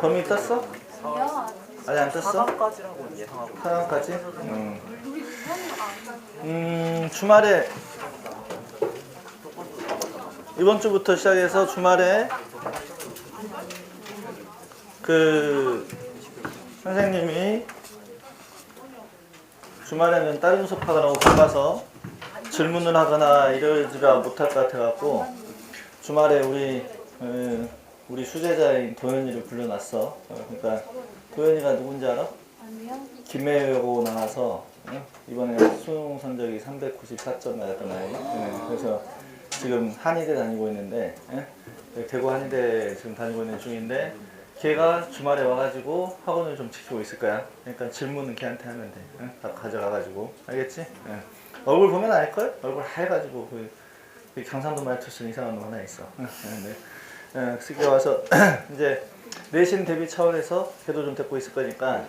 범위 떴어? 아니요. 아직 안 떴어? 4강까지라고 예상하고 4강까지? 주말에 이번 주부터 시작해서 주말에 그 선생님이 주말에는 다른 수업하느라고 바빠서 질문을 하거나 이러지가 못할 것 같아갖고 주말에 우리 수제자인 도현이를 불러놨어. 그러니까 도현이가 누군지 알아? 아니요. 김해여고 나와서 이번에 수능 성적이 394점 맞았단 말이에요. 그래서 지금 한의대 다니고 있는데 대구 한의대 지금 다니고 있는 중인데 걔가 주말에 와가지고 학원을 좀 지키고 있을 거야. 그러니까 질문은 걔한테 하면 돼. 다 가져가가지고 알겠지? 얼굴 보면 알걸? 얼굴 하얘가지고 그 경상도 말투 쓰는 이상한 놈 하나 있어. 그게 와서 이제 내신 대비 차원에서 걔도 좀 데리고 있을 거니까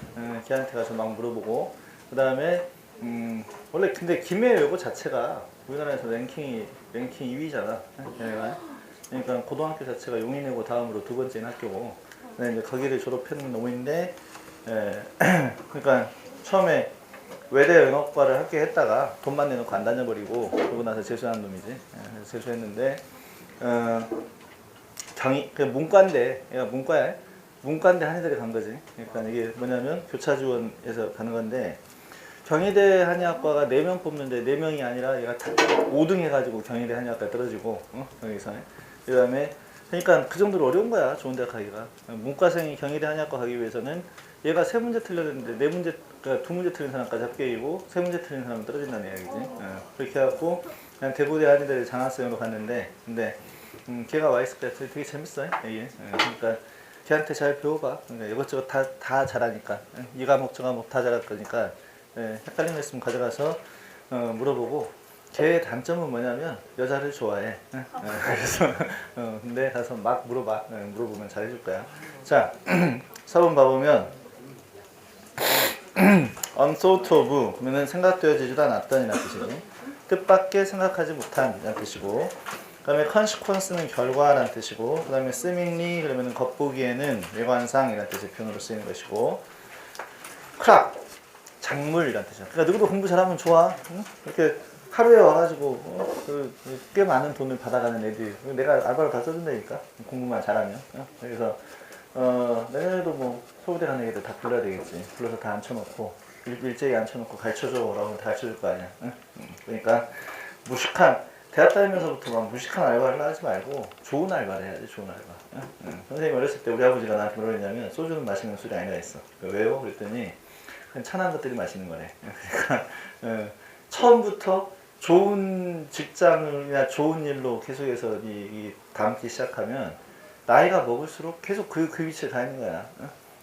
걔한테 가서 막 물어보고 그 다음에 원래 근데 김해여고 자체가 우리나라에서 랭킹 2위잖아. 그러니까 고등학교 자체가 용인여고 다음으로 두 번째인 학교고 이제 거기를 졸업했는 놈인데 그러니까 처음에 외대 영어과를 합격했다가 돈만 내놓고 안 다녀버리고 그러고 나서 재수한 놈이지. 그래서 재수했는데 그 문과인데 얘가 문과야. 문과인데 한의대를 간 거지. 그러니까 이게 뭐냐면 교차 지원에서 가는 건데 경희대 한의학과가 4명 뽑는데 4명이 아니라 얘가 5등 해가지고 경희대 한의학과에 떨어지고 여기서 그 다음에 그러니까 그 정도로 어려운 거야. 좋은 대학 가기가. 문과생이 경희대 한의학과 가기 위해서는 얘가 3문제 틀렸는데 4문제 그러니까 2문제 틀린 사람까지 합격이고 3문제 틀린 사람은 떨어진다는 이야기지. 그렇게 해갖고 그냥 대구대 한의대를 장학생으로 갔는데 근데 걔가 와 있을 때 되게 재밌어. 얘. 그러니까 걔한테 잘 배워봐. 그러니까 이것저것 다 잘하니까 이 과목 저 과목 다 잘할 거니까 헷갈린 거 있으면 가져가서 물어보고 걔의 단점은 뭐냐면 여자를 좋아해. 그래서 근데 가서 막 물어봐. 물어보면 잘해줄 거야. 자, 4번 봐보면 unthought of 그러면은 생각되어지지도 않았던이라는 뜻이지. 뜻밖의 생각하지 못한이라는 뜻이고 그 다음에 consequence는 결과라는 뜻이고 그 다음에 seemingly 그러면은 겉보기에는 외관상이라는 뜻의 표현으로 쓰이는 것이고 crop 작물이라는 뜻이야. 그러니까 누구도 공부 잘하면 좋아. 이렇게 하루에 와가지고 꽤 많은 돈을 받아가는 애들이 내가 알바를 다 써준다니까 공부만 잘하면. 그래서 내년에도 뭐 서울대 가는 애들 다 불러야 되겠지. 불러서 다 앉혀놓고 일제히 앉혀놓고 가르쳐줘라고 다 가르쳐줄 거 아니야. 그러니까 무식한 대학 다니면서부터 막 무식한 알바를 하지 말고 좋은 알바를 해야지. 좋은 알바. 선생님이 어렸을 때 우리 아버지가 나한테 뭐라 그랬냐면 소주는 마시는 술이 아니라 했어. 왜요? 그랬더니 그냥 찬한 것들이 마시는 거래. 그러니까 처음부터 좋은 직장이나 좋은 일로 계속해서 이 담기 시작하면 나이가 먹을수록 계속 그 위치에 가 있는 거야.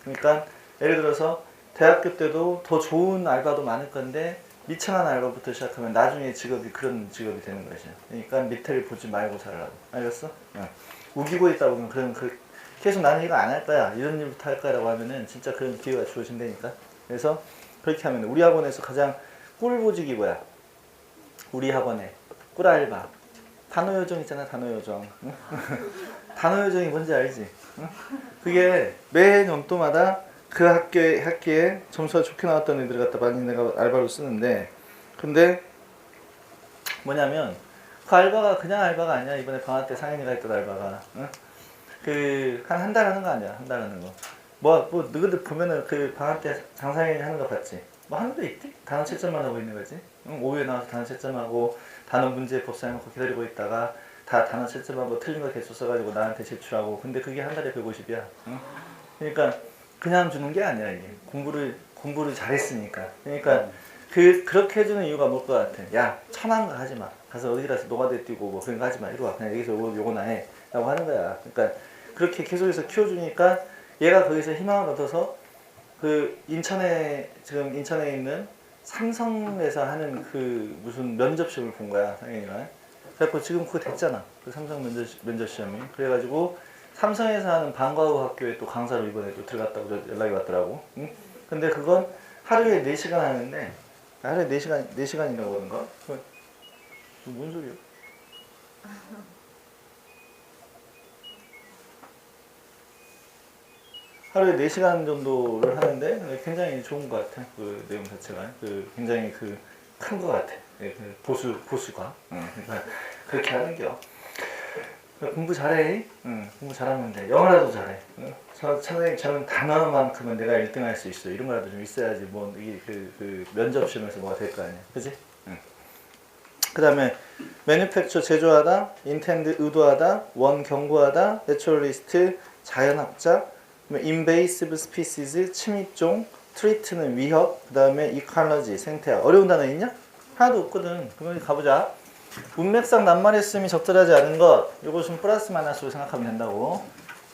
그러니까 예를 들어서 대학교 때도 더 좋은 알바도 많을 건데 미천한 알바부터 시작하면 나중에 직업이 그런 직업이 되는 거지. 그러니까 밑에를 보지 말고 살라고. 알겠어? 우기고 있다 보면 계속 나는 이거 안 할 거야. 이런 일부터 할 거야라고 하면은 진짜 그런 기회가 주어진다니까. 그래서 그렇게 하면 우리 학원에서 가장 꿀보직이 뭐야? 우리 학원에 꿀알바 단어요정 있잖아. 단어요정. 단어요정이 뭔지 알지? 그게 매 년도마다 그 학기에 점수가 좋게 나왔던 애들 갖다 많이 내가 알바로 쓰는데 근데 뭐냐면 그 알바가 그냥 알바가 아니야. 이번에 방학 때 상현이가 했던 알바가 한 달 하는 거 아니야. 한 달 하는 거. 뭐 너희들 보면은 그 방학 때 장상현이 하는 거 봤지? 뭐 하는 거 있지? 단어 채점만 하고 있는 거지. 오후에 나와서 단어 채점하고 단어 문제 법사해놓고 기다리고 있다가 다 단어 채점하고 틀린 거 개수 써가지고 나한테 제출하고 근데 그게 한 달에 150이야. 그러니까 그냥 주는 게 아니야. 이게 공부를 잘했으니까. 그러니까 그렇게 해주는 이유가 뭘 것 같아. 야 천한 거 하지 마. 가서 어디 가서 노가대 뛰고 뭐 그런 거 하지 마. 이리 와. 그냥 여기서 요거나 해. 라고 하는 거야. 그러니까 그렇게 계속해서 키워주니까 얘가 거기서 희망을 얻어서 지금 인천에 있는 삼성에서 하는 그 무슨 면접 시험을 본 거야. 상현이가. 그래갖고 지금 그거 됐잖아. 그 삼성 면접 시험이. 그래가지고 삼성에서 하는 방과후 학교에 또 강사로 이번에 또 들어갔다고 연락이 왔더라고. 응? 근데 그건 하루에 4시간 하는데 하루에 4시간이라고 그런가? 뭔 소리야? 하루에 4시간 정도를 하는데 굉장히 좋은 것 같아. 그 내용 자체가 굉장히 큰 것 같아. 그 보수가. 그러니까 그렇게 하는겨. 공부 잘해. 공부 잘하면 돼. 영어라도 잘해. 차라리 저는 단어만큼은 내가 1등 할 수 있어. 이런 거라도 좀 있어야지 뭐 이게 그 면접 시험에서 뭐가 될 거 아니야. 그지? 그 다음에 manufacture 제조하다, intend 의도하다, 원 경고하다, naturalist 자연학자, invasive species 침입종, threat는 위협, 그 다음에 ecology 생태학. 어려운 단어 있냐? 하나도 없거든. 그러면 가보자. 문맥상 낱말했음이 적절하지 않은 것, 이것은 플러스 마이너스로 생각하면 된다고.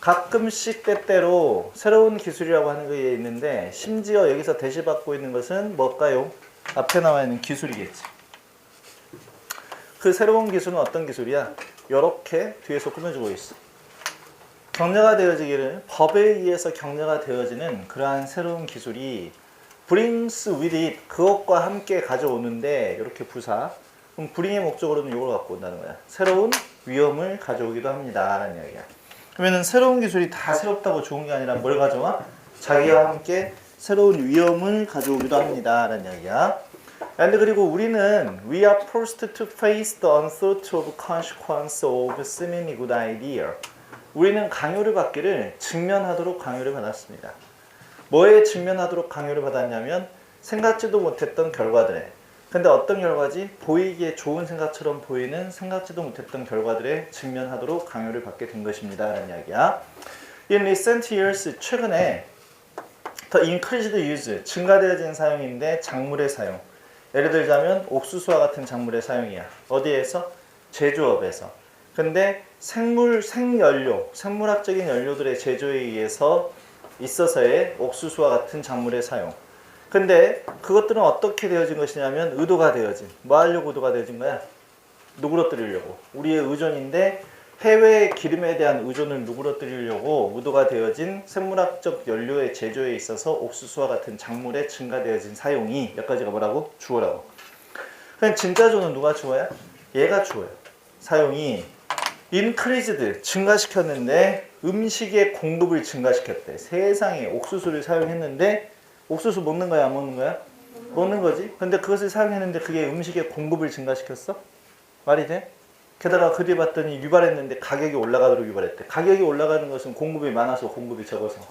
가끔씩 때때로 새로운 기술이라고 하는 게 있는데 심지어 여기서 대시받고 있는 것은 뭘까요? 앞에 나와 있는 기술이겠지. 그 새로운 기술은 어떤 기술이야? 이렇게 뒤에서 꾸며주고 있어. 격려가 되어지기를 법에 의해서 격려가 되어지는 그러한 새로운 기술이 brings with it 그것과 함께 가져오는데 이렇게 부사. 그럼 bring의 목적으로는 이걸 갖고 온다는 거야. 새로운 위험을 가져오기도 합니다. 라는 이야기야. 그러면은 새로운 기술이 다 새롭다고 좋은 게 아니라 뭘 가져와? 자기와 함께 새로운 위험을 가져오기도 합니다. 라는 이야기야. 그리고 우리는 we are forced to face the unthought of consequence of seemingly good idea. 우리는 강요를 받기를 직면하도록 강요를 받았습니다. 뭐에 직면하도록 강요를 받았냐면 생각지도 못했던 결과들에. 근데 어떤 결과지? 보이기에 좋은 생각처럼 보이는 생각지도 못했던 결과들에 직면하도록 강요를 받게 된 것입니다. 라는 이야기야. In recent years, 최근에 the increased use, 증가되어진 사용인데 작물의 사용. 예를 들자면 옥수수와 같은 작물의 사용이야. 어디에서? 제조업에서. 근데 생연료, 생물학적인 연료들의 제조에 의해서 있어서의 옥수수와 같은 작물의 사용. 근데 그것들은 어떻게 되어진 것이냐면 의도가 되어진. 뭐 하려고 의도가 되어진 거야? 누그러뜨리려고. 우리의 의존인데 해외의 기름에 대한 의존을 누그러뜨리려고 의도가 되어진 생물학적 연료의 제조에 있어서 옥수수와 같은 작물의 증가되어진 사용이 여기까지가 뭐라고? 주어라고. 그냥 진짜 주어는 누가 주어야? 얘가 주어야. 사용이 increased 증가시켰는데 음식의 공급을 증가시켰대. 세상에 옥수수를 사용했는데 옥수수 먹는 거야 안 먹는 거야? 먹는 거지. 근데 그것을 사용했는데 그게 음식의 공급을 증가시켰어? 말이 돼? 게다가 그 뒤에 봤더니 유발했는데 가격이 올라가도록 유발했대. 가격이 올라가는 것은 공급이 많아서 공급이 적어서.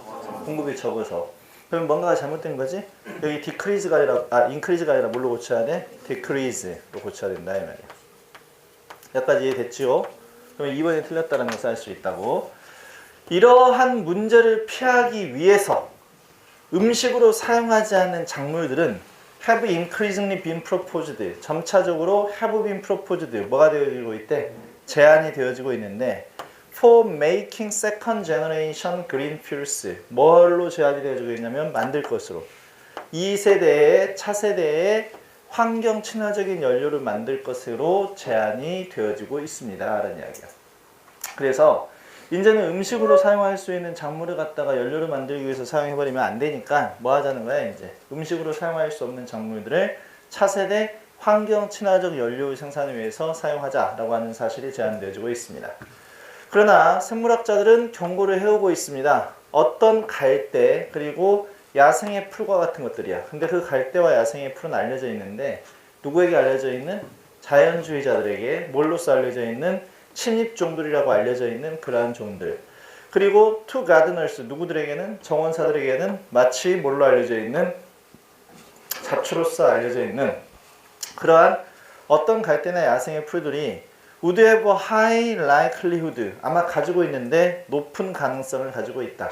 공급이 적어서. 그럼 뭔가가 잘못된 거지? 여기 decrease가 아니라 increase가 아니라 뭘로 고쳐야 돼? decrease로 고쳐야 된다 이 말이야. 여기까지 이해됐지요? 그러면 2번이 틀렸다는 것을 알 수 있다고. 이러한 문제를 피하기 위해서 음식으로 사용하지 않는 작물들은 have increasingly been proposed. 점차적으로 have been proposed. 뭐가 되어지고 있대? 제한이 되어지고 있는데 for making second generation green fuels. 뭘로 제한이 되어지고 있냐면 만들 것으로. 2세대의 차세대의 환경 친화적인 연료를 만들 것으로 제한이 되어지고 있습니다. 라는 이야기야. 그래서 이제는 음식으로 사용할 수 있는 작물을 갖다가 연료를 만들기 위해서 사용해버리면 안 되니까 뭐 하자는 거야 이제. 음식으로 사용할 수 없는 작물들을 차세대 환경 친화적 연료 생산을 위해서 사용하자라고 하는 사실이 제한되어지고 있습니다. 그러나 생물학자들은 경고를 해오고 있습니다. 어떤 갈대 그리고 야생의 풀과 같은 것들이야. 근데 그 갈대와 야생의 풀은 알려져 있는데 누구에게 알려져 있는? 자연주의자들에게 뭘로써 알려져 있는? 침입종들이라고 알려져 있는 그러한 종들. 그리고 to gardeners 누구들에게는? 정원사들에게는 마치 뭘로 알려져 있는? 잡초로서 알려져 있는 그러한 어떤 갈대나 야생의 풀들이 would have a high likelihood 아마 가지고 있는데 높은 가능성을 가지고 있다.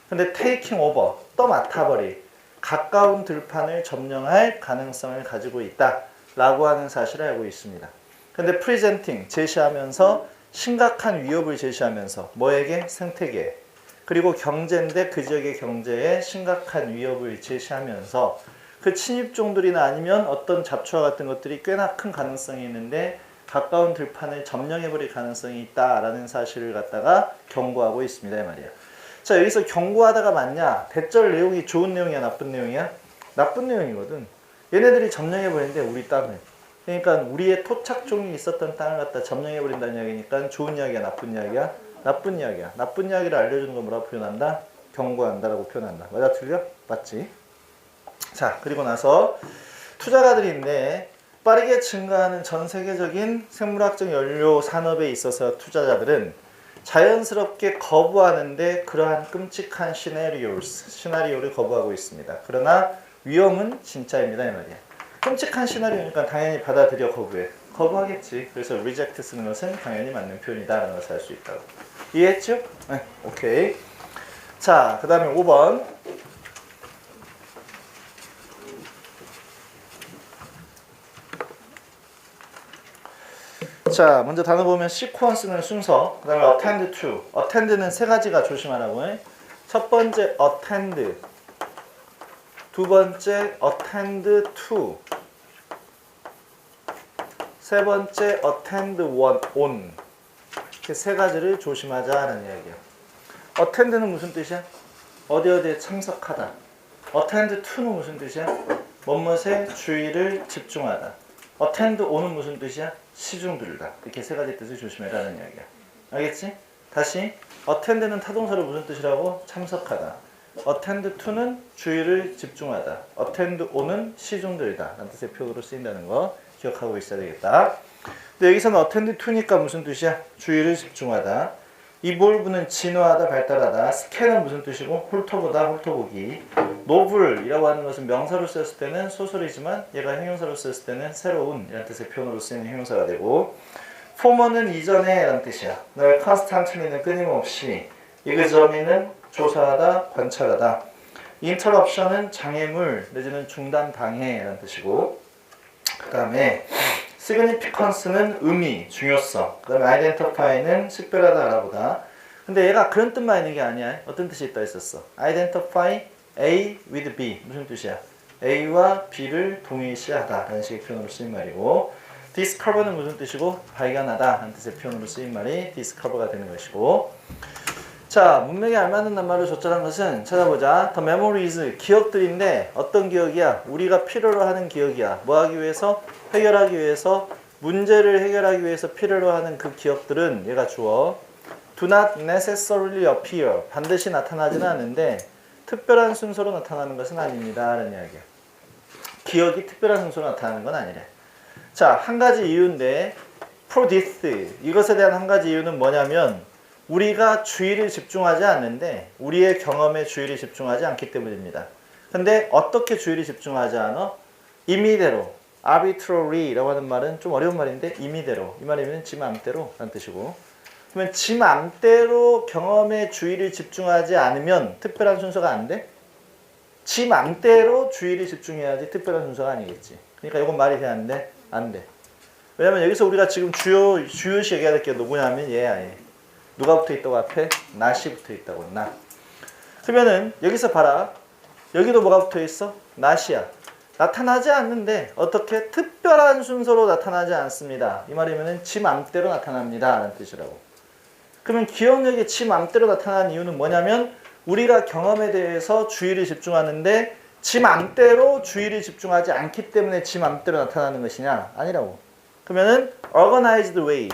근데 taking over 떠맡아버릴 가까운 들판을 점령할 가능성을 가지고 있다 라고 하는 사실을 알고 있습니다. 근데 presenting 제시하면서 심각한 위협을 제시하면서 뭐에게? 생태계 그리고 경제인데 그 지역의 경제에 심각한 위협을 제시하면서 그 침입종들이나 아니면 어떤 잡초와 같은 것들이 꽤나 큰 가능성이 있는데 가까운 들판을 점령해버릴 가능성이 있다라는 사실을 갖다가 경고하고 있습니다 이 말이야. 자 여기서 경고하다가 맞냐? 대절 내용이 좋은 내용이야 나쁜 내용이야? 나쁜 내용이거든. 얘네들이 점령해버리는데 우리 땅을. 그러니까 우리의 토착종이 있었던 땅을 갖다 점령해버린다는 이야기니까 좋은 이야기야 나쁜 이야기야? 나쁜 이야기야. 나쁜 이야기를 알려주는 건 뭐라고 표현한다? 경고한다라고 표현한다. 맞아 틀려? 맞지? 자, 그리고 나서 투자가들인데 빠르게 증가하는 전 세계적인 생물학적 연료 산업에 있어서 투자자들은 자연스럽게 거부하는데 그러한 끔찍한 시나리오를 거부하고 있습니다. 그러나 위험은 진짜입니다 이 말이야. 끔찍한 시나리오니까 당연히 받아들여 거부하겠지. 그래서 reject 쓰는 것은 당연히 맞는 표현이다 라는 것을 알 수 있다고. 이해했죠? 네, 오케이. 자, 그 다음에 5번. 자, 먼저 단어 보면 sequence는 순서, 그 다음에 attend to. attend는 세 가지가 조심하라고 해. 첫 번째 attend, 두 번째 attend to, 세 번째 attend on. 이렇게 세 가지를 조심하자는 이야기야. attend는 무슨 뜻이야? 어디에 참석하다. attend to는 무슨 뜻이야? 뭐뭇에 주의를 집중하다. attend on은 무슨 뜻이야? 시중 들다. 이렇게 세 가지 뜻을 조심해라는 이야기야. 알겠지? 다시 attend는 타동사로 무슨 뜻이라고? 참석하다. attend to는 주의를 집중하다. attend on은 시중 들다 라는 뜻의 표현으로 쓰인다는 거 기억하고 있어야 되겠다. 근데 여기서는 attend to니까 무슨 뜻이야? 주의를 집중하다. evolve는 진화하다, 발달하다. scan은 무슨 뜻이고? 훑어보다, 훑어보기. novel이라고 하는 것은 명사로 쓰였을 때는 소설이지만 얘가 형용사로 쓰였을 때는 새로운 이라는 뜻의 표현으로 쓰이는 형용사가 되고, former는 이전에 라는 뜻이야. 늘 constantly는 끊임없이, examine는 조사하다, 관찰하다. interruption은 장애물 내지는 중단 방해 라는 뜻이고, 그 다음에 significance는 의미, 중요성. 그 다음에 identify는 식별하다, 알아보다. 근데 얘가 그런 뜻만 있는 게 아니야. 어떤 뜻이 있다 했었어? identify A with B. 무슨 뜻이야? A와 B를 동일시하다 라는 식의 표현으로 쓰인 말이고, discover는 무슨 뜻이고? 발견하다 라는 뜻의 표현으로 쓰인 말이 discover가 되는 것이고, 자, 문맥에 알맞는 낱말을 줬자는 것은 찾아보자. The memories, 기억들인데 어떤 기억이야? 우리가 필요로 하는 기억이야. 뭐 하기 위해서? 해결하기 위해서, 문제를 해결하기 위해서 필요로 하는 그 기억들은 얘가 주어. Do not necessarily appear, 반드시 나타나지는 않는데 특별한 순서로 나타나는 것은 아닙니다 라는 이야기야. 기억이 특별한 순서로 나타나는 건 아니래. 자, 한 가지 이유인데 for this, 이것에 대한 한 가지 이유는 뭐냐면 우리가 주의를 집중하지 않는데 우리의 경험에 주의를 집중하지 않기 때문입니다. 근데 어떻게 주의를 집중하지 않아? 임의대로, arbitrary라고 하는 말은 좀 어려운 말인데 임의대로, 이 말이면 지 맘대로 라는 뜻이고, 그러면 지 맘대로 경험에 주의를 집중하지 않으면 특별한 순서가 안 돼? 지 맘대로 주의를 집중해야지 특별한 순서가 아니겠지. 그러니까 이건 말이 돼, 안 돼? 안 돼. 왜냐면 여기서 우리가 지금 주요시 얘기해야 될 게 누구냐면 얘야, 얘. 누가 붙어 있다고 앞에? not이 붙어 있다고, not. 그러면은 여기서 봐라. 여기도 뭐가 붙어 있어? not이야. 나타나지 않는데 어떻게 특별한 순서로 나타나지 않습니다. 이 말이면은 지 맘대로 나타납니다 라는 뜻이라고. 그러면 기억력이 지 맘대로 나타나는 이유는 뭐냐면 우리가 경험에 대해서 주의를 집중하는데 지 맘대로 주의를 집중하지 않기 때문에 지 맘대로 나타나는 것이냐? 아니라고. 그러면은 organized way,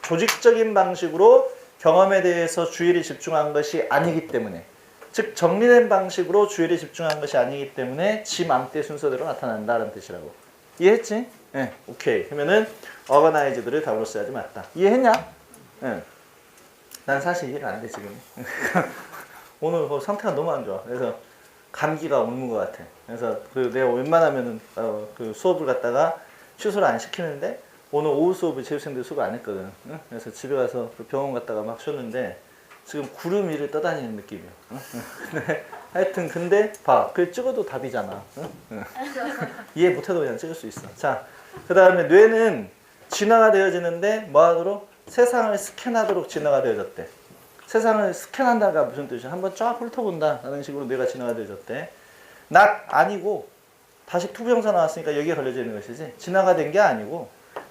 조직적인 방식으로 경험에 대해서 주의를 집중한 것이 아니기 때문에, 즉 정리된 방식으로 주의를 집중한 것이 아니기 때문에 지 맘대 순서대로 나타난다는 뜻이라고. 이해했지? 네, 오케이. 그러면은 organized를 답으로 써야지 맞다. 이해했냐? 네. 난 사실 이해가 안 돼 지금. 오늘 상태가 너무 안 좋아. 그래서 감기가 오는 것 같아. 그래서 내가 웬만하면은 그 수업을 갖다가 취소를 안 시키는데 오늘 오후 수업을 재수생들 수업 안 했거든. 응? 그래서 집에 가서 병원 갔다가 막 쉬었는데 지금 구름 위를 떠다니는 느낌이야. 응? 하여튼 근데 봐, 그걸 찍어도 답이잖아. 응? 이해 못해도 그냥 찍을 수 있어. 자, 그 다음에 뇌는 진화가 되어지는데 뭐하도록? 세상을 스캔하도록 진화가 되어졌대. 세상을 스캔한다가 무슨 뜻이야? 한번 쫙 훑어본다 라는 식으로 뇌가 진화가 되어졌대. not 아니고 다시 투부정사 나왔으니까 여기에 걸려져 있는 것이지, 진화가 된 게 아니고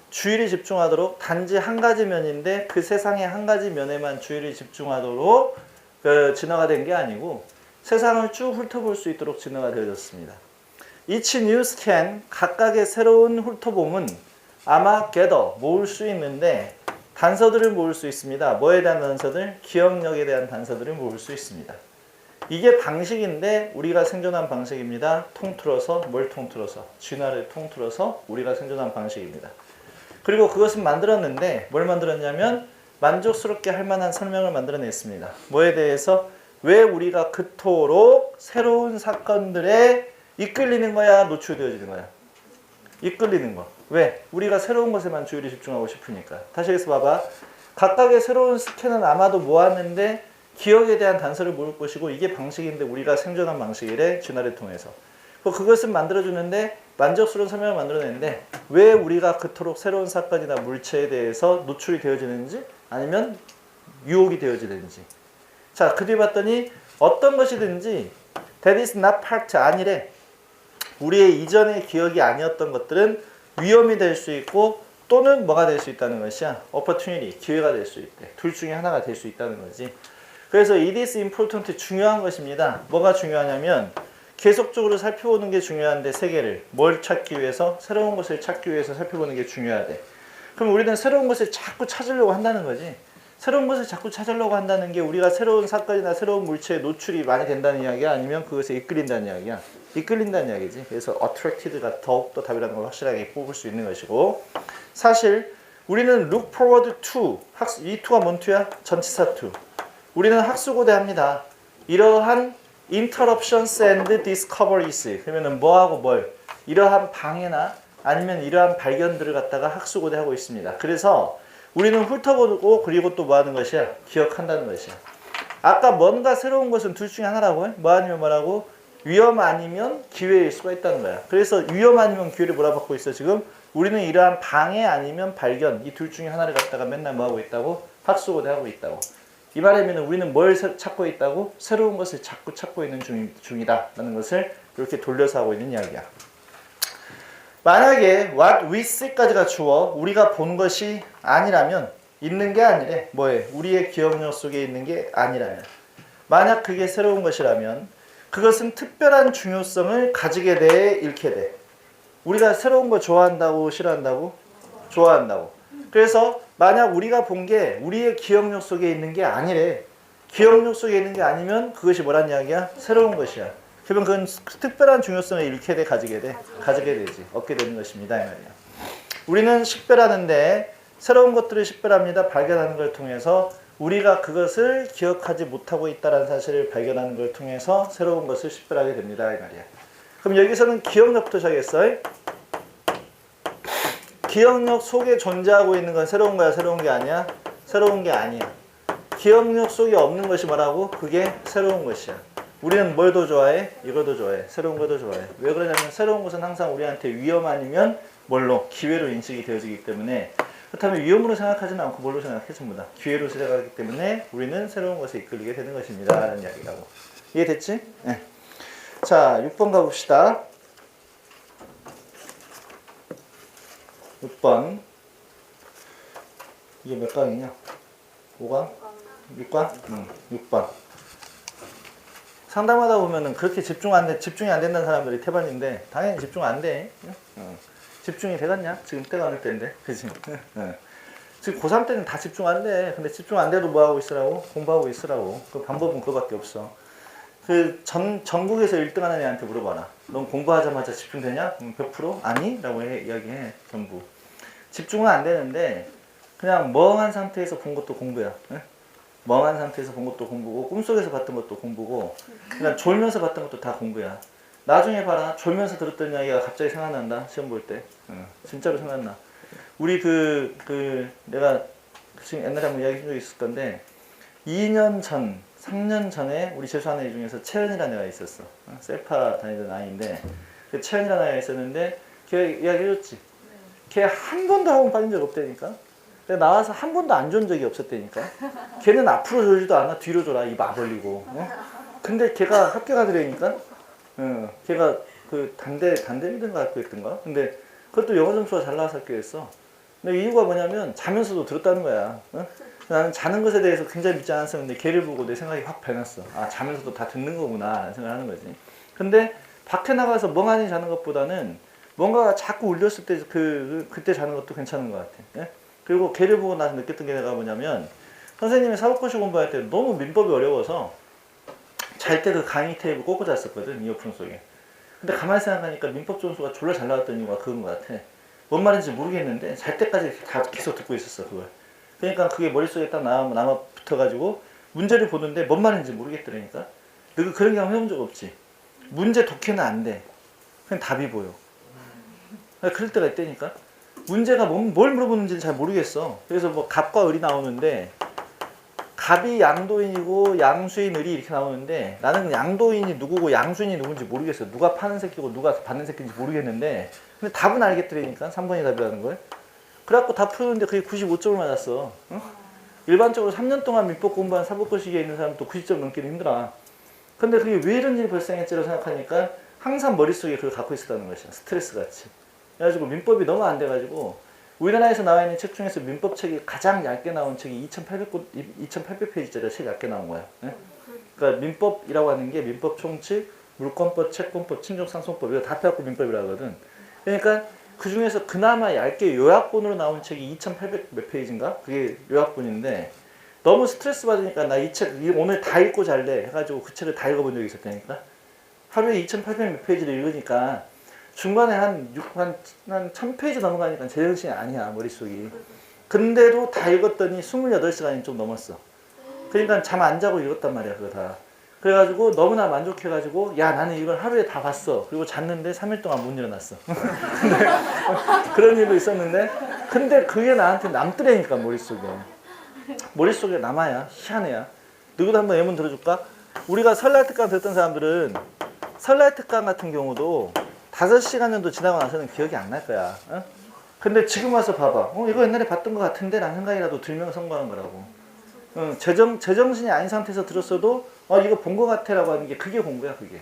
주의를 집중하도록 단지 한 가지 면인데 그 세상의 한 가지 면에만 주의를 집중하도록 진화가 된 게 아니고 세상을 쭉 훑어볼 수 있도록 진화가 되어졌습니다. Each new scan, 각각의 새로운 훑어봄은 아마 gather, 모을 수 있는데 단서들을 모을 수 있습니다. 뭐에 대한 단서들? 기억력에 대한 단서들을 모을 수 있습니다. 이게 방식인데 우리가 생존한 방식입니다. 통틀어서 뭘 통틀어서? 진화를 통틀어서 우리가 생존한 방식입니다. 그리고 그것은 만들었는데 뭘 만들었냐면 만족스럽게 할 만한 설명을 만들어냈습니다. 뭐에 대해서? 왜 우리가 그토록 새로운 사건들에 이끌리는 거야? 노출되어지는 거야? 이끌리는 거. 왜? 우리가 새로운 것에만 주의를 집중하고 싶으니까. 다시 해서 봐봐. 각각의 새로운 스캔은 아마도 모았는데 기억에 대한 단서를 모을 것이고 이게 방식인데 우리가 생존한 방식이래. 진화를 통해서. 그것은 만들어주는데 만족스러운 설명을 만들어내는데 왜 우리가 그토록 새로운 사건이나 물체에 대해서 노출이 되어지는지 아니면 유혹이 되어지는지. 자, 그 뒤에 봤더니 어떤 것이든지 that is not part 아니래. 우리의 이전의 기억이 아니었던 것들은 위험이 될 수 있고 또는 뭐가 될 수 있다는 것이야. opportunity, 기회가 될 수 있대. 둘 중에 하나가 될 수 있다는 거지. 그래서 it is important, 중요한 것입니다. 뭐가 중요하냐면 계속적으로 살펴보는 게 중요한데 세계를 뭘 찾기 위해서? 새로운 것을 찾기 위해서 살펴보는 게 중요하대. 그럼 우리는 새로운 것을 자꾸 찾으려고 한다는 거지. 새로운 것을 자꾸 찾으려고 한다는 게 우리가 새로운 사건이나 새로운 물체에 노출이 많이 된다는 이야기야? 아니면 그것에 이끌린다는 이야기야? 이끌린다는 이야기지. 그래서 attracted가 더욱더 답이라는 걸 확실하게 뽑을 수 있는 것이고 사실 우리는 look forward to 이 to가 뭔 to야? 전치사 to. 우리는 학수고대합니다. 이러한 interruptions and discoveries 그러면은 뭐하고 뭘? 이러한 방해나 아니면 이러한 발견들을 갖다가 학수고대하고 있습니다. 그래서 우리는 훑어보고 그리고 또 뭐 하는 것이야? 기억한다는 것이야. 아까 뭔가 새로운 것은 둘 중에 하나라고 해? 뭐 아니면 뭐라고? 위험 아니면 기회일 수가 있다는 거야. 그래서 위험 아니면 기회를 몰아받고 있어 지금. 우리는 이러한 방해 아니면 발견 이 둘 중에 하나를 갖다가 맨날 뭐 하고 있다고? 학수고대하고 있다고. 이 말하면 우리는 뭘 찾고 있다고? 새로운 것을 자꾸 찾고 있는 중이다 라는 것을 이렇게 돌려서 하고 있는 이야기야. 만약에 what we see까지가 주어 우리가 본 것이 아니라면 있는 게 아니래. 뭐해? 우리의 기억력 속에 있는 게 아니라면 만약 그게 새로운 것이라면 그것은 특별한 중요성을 가지게 돼 잃게 돼. 우리가 새로운 거 좋아한다고 싫어한다고? 좋아한다고. 그래서 만약 우리가 본 게 우리의 기억력 속에 있는 게 아니래. 기억력 속에 있는 게 아니면 그것이 뭐란 이야기야? 새로운 것이야. 그러면 그건 특별한 중요성을 잃게 돼, 가지게 되지. 얻게 되는 것입니다. 이 말이야. 우리는 식별하는데 새로운 것들을 식별합니다. 발견하는 걸 통해서 우리가 그것을 기억하지 못하고 있다는 사실을 발견하는 걸 통해서 새로운 것을 식별하게 됩니다. 이 말이야. 그럼 여기서는 기억력부터 시작했어. 기억력 속에 존재하고 있는 건 새로운 거야? 새로운 게 아니야? 새로운 게 아니야. 기억력 속에 없는 것이 뭐라고? 그게 새로운 것이야. 우리는 뭘 더 좋아해? 이걸 더 좋아해. 새로운 걸 더 좋아해. 왜 그러냐면 새로운 것은 항상 우리한테 위험 아니면 뭘로? 기회로 인식이 되어지기 때문에 그렇다면 위험으로 생각하지는 않고 뭘로 생각해? 전부 다 기회로 생각하기 때문에 우리는 새로운 것에 이끌리게 되는 것입니다. 라는 이야기라고. 이해됐지? 네. 자, 6번 가봅시다. 6번. 이게 몇 강이냐? 5강? 6강? 6번. 상담하다 보면은 그렇게 집중이 안 된다는 사람들이 태반인데, 당연히 집중 안 돼. 집중이 되겠냐? 지금 때가 어느 때인데. 그치? 지금 고3 때는 다 집중 안 돼. 근데 집중 안 돼도 뭐 하고 있으라고? 공부하고 있으라고. 그 방법은 그거밖에 없어. 전국에서 1등 하는 애한테 물어봐라. 넌 공부하자마자 집중되냐? 100%? 아니? 라고 이야기해, 전부. 집중은 안 되는데, 그냥 멍한 상태에서 본 것도 공부야. 응? 멍한 상태에서 본 것도 공부고, 꿈속에서 봤던 것도 공부고, 그냥 졸면서 봤던 것도 다 공부야. 나중에 봐라. 졸면서 들었던 이야기가 갑자기 생각난다. 시험 볼 때. 진짜로 생각나. 우리 내가 지금 옛날에 한번 이야기 한 적이 있을 건데, 2년 전, 3년 전에 우리 재수하는 애 중에서 채연이라는 애가 있었어. 셀파 다니던 아이인데 그 채연이라는 애가 있었는데 걔 이야기 해줬지. 걔 한 번도 학원 빠진 적 없다니까. 내가 나와서 한 번도 안 좋은 적이 없었다니까. 걔는 앞으로 졸지도 않아. 뒤로 졸아. 입 아 벌리고. 근데 걔가 학교 가더라니까. 걔가 그 단대미든가 학교 있던가. 근데 그것도 영어 점수가 잘 나와서 학교였어. 근데 이유가 뭐냐면 자면서도 들었다는 거야. 나는 자는 것에 대해서 굉장히 믿지 않았었는데 걔를 보고 내 생각이 확 변했어. 아, 자면서도 다 듣는 거구나 라는 생각을 하는 거지. 근데 밖에 나가서 멍하니 자는 것보다는 뭔가가 자꾸 울렸을 때 그때 자는 것도 괜찮은 것 같아. 예? 그리고 걔를 보고 나서 느꼈던 게 내가 뭐냐면 선생님이 사법고시 공부할 때 너무 민법이 어려워서 잘 때 그 강의 테이블 꽂고 잤었거든, 이어폰 속에. 근데 가만히 생각하니까 민법 점수가 졸라 잘 나왔던 이유가 그건 것 같아. 뭔 말인지 모르겠는데 잘 때까지 다 계속 듣고 있었어, 그걸. 그러니까 그게 머릿속에 딱 남아 붙어가지고 문제를 보는데 뭔 말인지 모르겠더라니까. 너 그런 경험 해본 적 없지? 문제 독해는 안 돼. 그냥 답이 보여. 그럴 때가 있다니까. 문제가 뭘 물어보는지 잘 모르겠어. 그래서 뭐 갑과 을이 나오는데 갑이 양도인이고 양수인 을이 이렇게 나오는데 나는 양도인이 누구고 양수인이 누군지 모르겠어. 누가 파는 새끼고 누가 받는 새끼인지 모르겠는데 근데 답은 알겠더라니까. 3번이 답이라는 걸. 그래갖고 다 풀었는데 그게 95점을 맞았어. 응? 일반적으로 3년 동안 민법 공부한 사법고시기에 있는 사람도 90점 넘기는 힘들어. 근데 그게 왜 이런 일이 발생했지라고 생각하니까 항상 머릿속에 그걸 갖고 있었다는 것이야. 스트레스 같이. 그래가지고 민법이 너무 안 돼가지고 우리나라에서 나와 있는 책 중에서 민법책이 가장 얇게 나온 책이 2,800페이지짜리 책 얇게 나온 거야. 네? 그러니까 민법이라고 하는 게 민법 총칙, 물권법, 채권법, 친족상속법 이거 다 합해갖고 민법이라고 하거든. 그러니까 그 중에서 그나마 얇게 요약본으로 나온 책이 2,800 몇 페이지인가? 그게 요약본인데 너무 스트레스 받으니까 나 이 책 오늘 다 읽고 잘래 해가지고 그 책을 다 읽어본 적이 있었다니까. 하루에 2,800 몇 페이지를 읽으니까 중간에 한 1,000페이지 넘어가니까 제정신이 아니야, 머릿속이. 근데도 다 읽었더니 28시간이 좀 넘었어. 그러니까 잠 안 자고 읽었단 말이야, 그거 다. 그래가지고 너무나 만족해가지고 야, 나는 이걸 하루에 다 봤어. 그리고 잤는데 3일 동안 못 일어났어. 그런 일도 있었는데 근데 그게 나한테 남더라니까, 머릿속에 남아야 희한해야. 누구도 한번 예문 들어줄까? 우리가 설날 특강 들었던 사람들은 설날 특강 같은 경우도 5시간 정도 지나고 나서는 기억이 안 날 거야. 어? 근데 지금 와서 봐봐. 이거 옛날에 봤던 것 같은데 라는 생각이라도 들면 성공한 거라고. 제정신이 아닌 상태에서 들었어도 이거 본 것 같아 라고 하는 게 그게 공부야, 그게.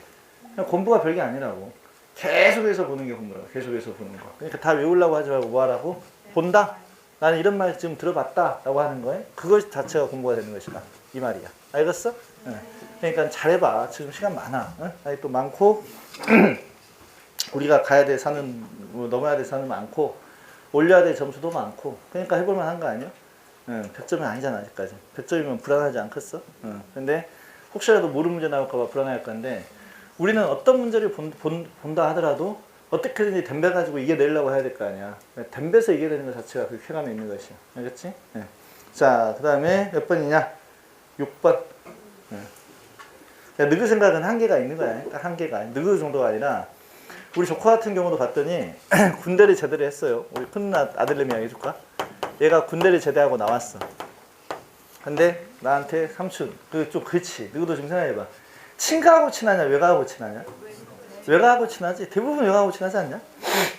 그냥 공부가 별게 아니라고. 계속해서 보는 게 공부라고. 계속해서 보는 거. 그러니까 다 외우려고 하지 말고 뭐 하라고? 본다? 나는 이런 말 지금 들어봤다 라고 하는 거에 그것 자체가 공부가 되는 것이다. 이 말이야. 알겠어? 그러니까 잘해봐. 지금 시간 많아. 아니 또 많고 우리가 가야 될 산은 넘어야 될 산은 많고 올려야 될 점수도 많고 그러니까 해볼만 한 거 아니야? 100점이 아니잖아 아직까지. 100점이면 불안하지 않겠어? 근데 혹시라도 모르는 문제 나올까 봐 불안할 건데 우리는 어떤 문제를 본다 하더라도 어떻게든지 덤벼가지고 이겨내려고 해야 될 거 아니야. 덤벼서 이겨내는 것 자체가 그 쾌감이 있는 것이야. 알겠지? 자, 그 다음에 몇 번이냐? 6번. 너그 생각은 한계가 있는 거야. 딱 한계가. 너그 정도가 아니라 우리 조카 같은 경우도 봤더니 군대를 제대를 했어요. 우리 큰 아들내미 이야기 해줄까? 얘가 군대를 제대하고 나왔어. 근데 나한테 삼촌, 그렇지. 너도 좀 생각해봐. 친가하고 친하냐, 외가하고 친하냐? 외가하고 친하지. 대부분 외가하고 친하지 않냐?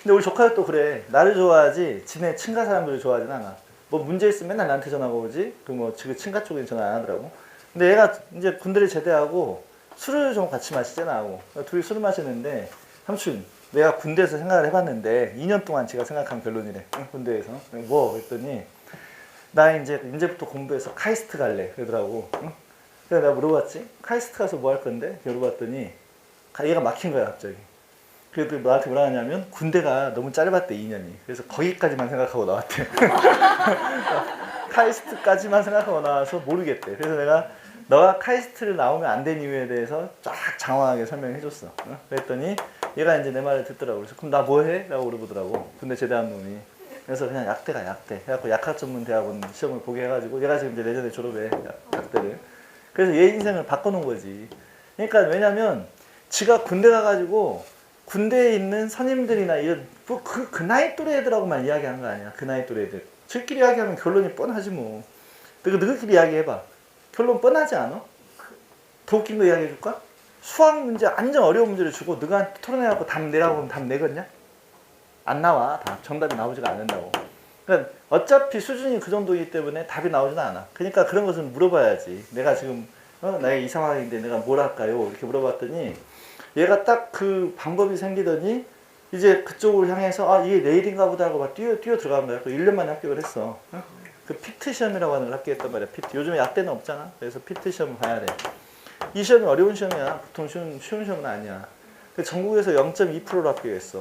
근데 우리 조카도 또 그래. 나를 좋아하지 지네 친가 사람들을 좋아하진 않아. 뭐 문제 있으면 맨날 나한테 전화가 오지. 지금 친가 쪽에는 전화 안 하더라고. 근데 얘가 이제 군대를 제대하고 술을 좀 같이 마시잖아 하고. 둘이 술을 마시는데 삼촌, 내가 군대에서 생각을 해봤는데 2년 동안 제가 생각한 결론이래. 군대에서. 뭐? 그랬더니 나 이제부터 공부해서 카이스트 갈래. 그러더라고. 그래서 내가 물어봤지. 카이스트 가서 뭐 할 건데? 물어봤더니 얘가 막힌 거야 갑자기. 그래도 나한테 뭐라 하냐면 군대가 너무 짧았대 2년이. 그래서 거기까지만 생각하고 나왔대. 카이스트까지만 생각하고 나와서 모르겠대. 그래서 내가 너가 카이스트를 나오면 안 된 이유에 대해서 쫙 장황하게 설명해 줬어. 그랬더니 얘가 이제 내 말을 듣더라고. 그래서 그럼 나 뭐 해? 라고 물어보더라고. 군대 제대한 놈이. 그래서 그냥 약대가 약대. 해갖고 약학전문대학원 시험을 보게 해가지고 얘가 지금 이제 내년에 졸업해. 약대를. 그래서 얘 인생을 바꿔놓은 거지. 그러니까 왜냐면 지가 군대 가가지고 군대에 있는 선임들이나 이런 그 나이 또래 애들하고만 이야기한 거 아니야. 그 나이 또래 애들. 저희끼리 이야기하면 결론이 뻔하지 뭐. 너희끼리 이야기해봐. 결론 뻔하지 않아? 더 웃긴 거 이야기해줄까? 수학 문제 완전 어려운 문제를 주고 너가 토론해갖고 답 내라고 하면 답 내겠냐? 안 나와. 답. 정답이 나오지가 않는다고. 그러니까 어차피 수준이 그 정도이기 때문에 답이 나오지는 않아. 그러니까 그런 것은 물어봐야지. 내가 지금 나의 이 상황인데 내가 뭘 할까요? 이렇게 물어봤더니 얘가 딱 그 방법이 생기더니 이제 그쪽을 향해서 이게 내일인가 보다 하고 막 뛰어 들어간 거야. 그 1년 만에 합격을 했어. 그 피트 시험이라고 하는 걸 합격했단 말이야. 피트. 요즘에 약대는 없잖아. 그래서 피트 시험을 봐야 돼. 이 시험이 어려운 시험이야. 보통 쉬운 시험은 아니야. 전국에서 0.2%로 합격했어.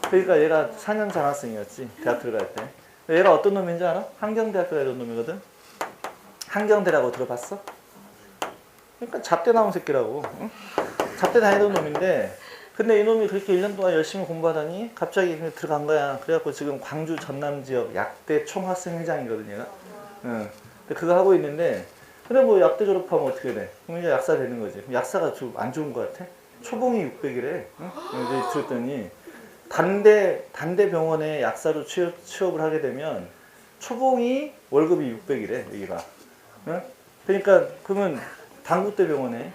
그러니까 얘가 4년 장학생이었지. 대학 들어갈 때. 얘가 어떤 놈인지 알아? 한경대학교 다니던 놈이거든. 한경대라고 들어봤어? 그러니까 잡대 나온 새끼라고. 응? 잡대 다니던 놈인데 근데 이놈이 그렇게 1년 동안 열심히 공부하더니 갑자기 들어간 거야. 그래갖고 지금 광주 전남 지역 약대 총학생회장이거든 얘가. 응. 근데 그거 하고 있는데 근데 뭐 약대 졸업하면 어떻게 돼? 그럼 이제 약사 되는 거지. 그럼 약사가 좀 안 좋은 거 같아? 초봉이 600이래. 응? 이제 들었더니 단대 병원에 약사로 취업을 하게 되면 초봉이 월급이 600이래 여기가. 응? 그러니까 그러면 당구대 병원에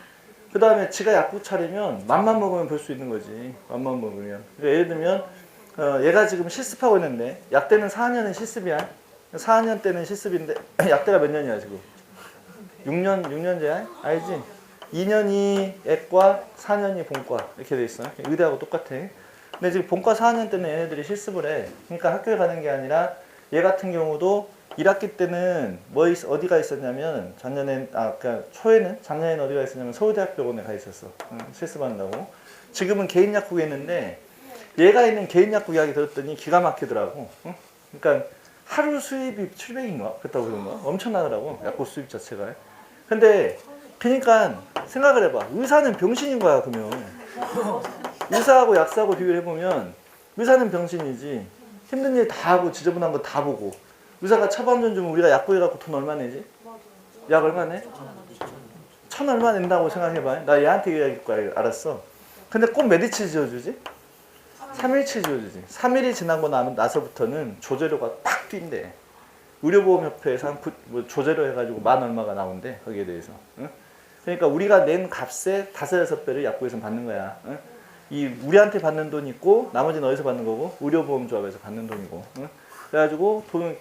그 다음에 지가 약국 차리면 맘만 먹으면 볼 수 있는 거지. 맘만 먹으면. 그러니까 예를 들면 얘가 지금 실습하고 있는데 약대는 4년은 실습이야. 4년 때는 실습인데 약대가 몇 년이야 지금? 6년제야? 알지? 2년이 애과, 4년이 본과 이렇게 돼 있어. 의대하고 똑같아. 근데 지금 본과 4학년 때는 얘네들이 실습을 해. 그러니까 학교에 가는 게 아니라 얘 같은 경우도 1학기 때는 어디가 있었냐면 그러니까 작년에는 어디가 있었냐면 서울대학병원에 가 있었어. 실습한다고. 지금은 개인 약국에 있는데 얘가 있는 개인 약국 이야기 들었더니 기가 막히더라고. 그러니까 하루 수입이 700인가? 그렇다고 그런가? 엄청나더라고. 약국 수입 자체가. 근데 그러니까 생각을 해봐. 의사는 병신인 거야 그러면. 의사하고 약사하고 비교를 해보면 의사는 병신이지. 힘든 일 다 하고 지저분한 거 다 보고 의사가 처방전 주면 우리가 약 구해갖고 돈 얼마 내지? 약 얼마 내? 1,000 얼마 낸다고 생각해봐. 나 얘한테 얘기할 거야 알았어. 근데 꼭 메디치 지어주지? 3일치 지어주지. 3일이 지나고 나서부터는 조제료가 팍 뛴대. 의료보험협회에서 조제료 해가지고 만 얼마가 나온대 거기에 대해서. 응? 그러니까 우리가 낸 값의 5-6배를 약국에서 받는 거야. 응? 우리한테 받는 돈 있고 나머지는 어디서 받는 거고 의료보험조합에서 받는 돈이고. 응? 그래가지고 돈을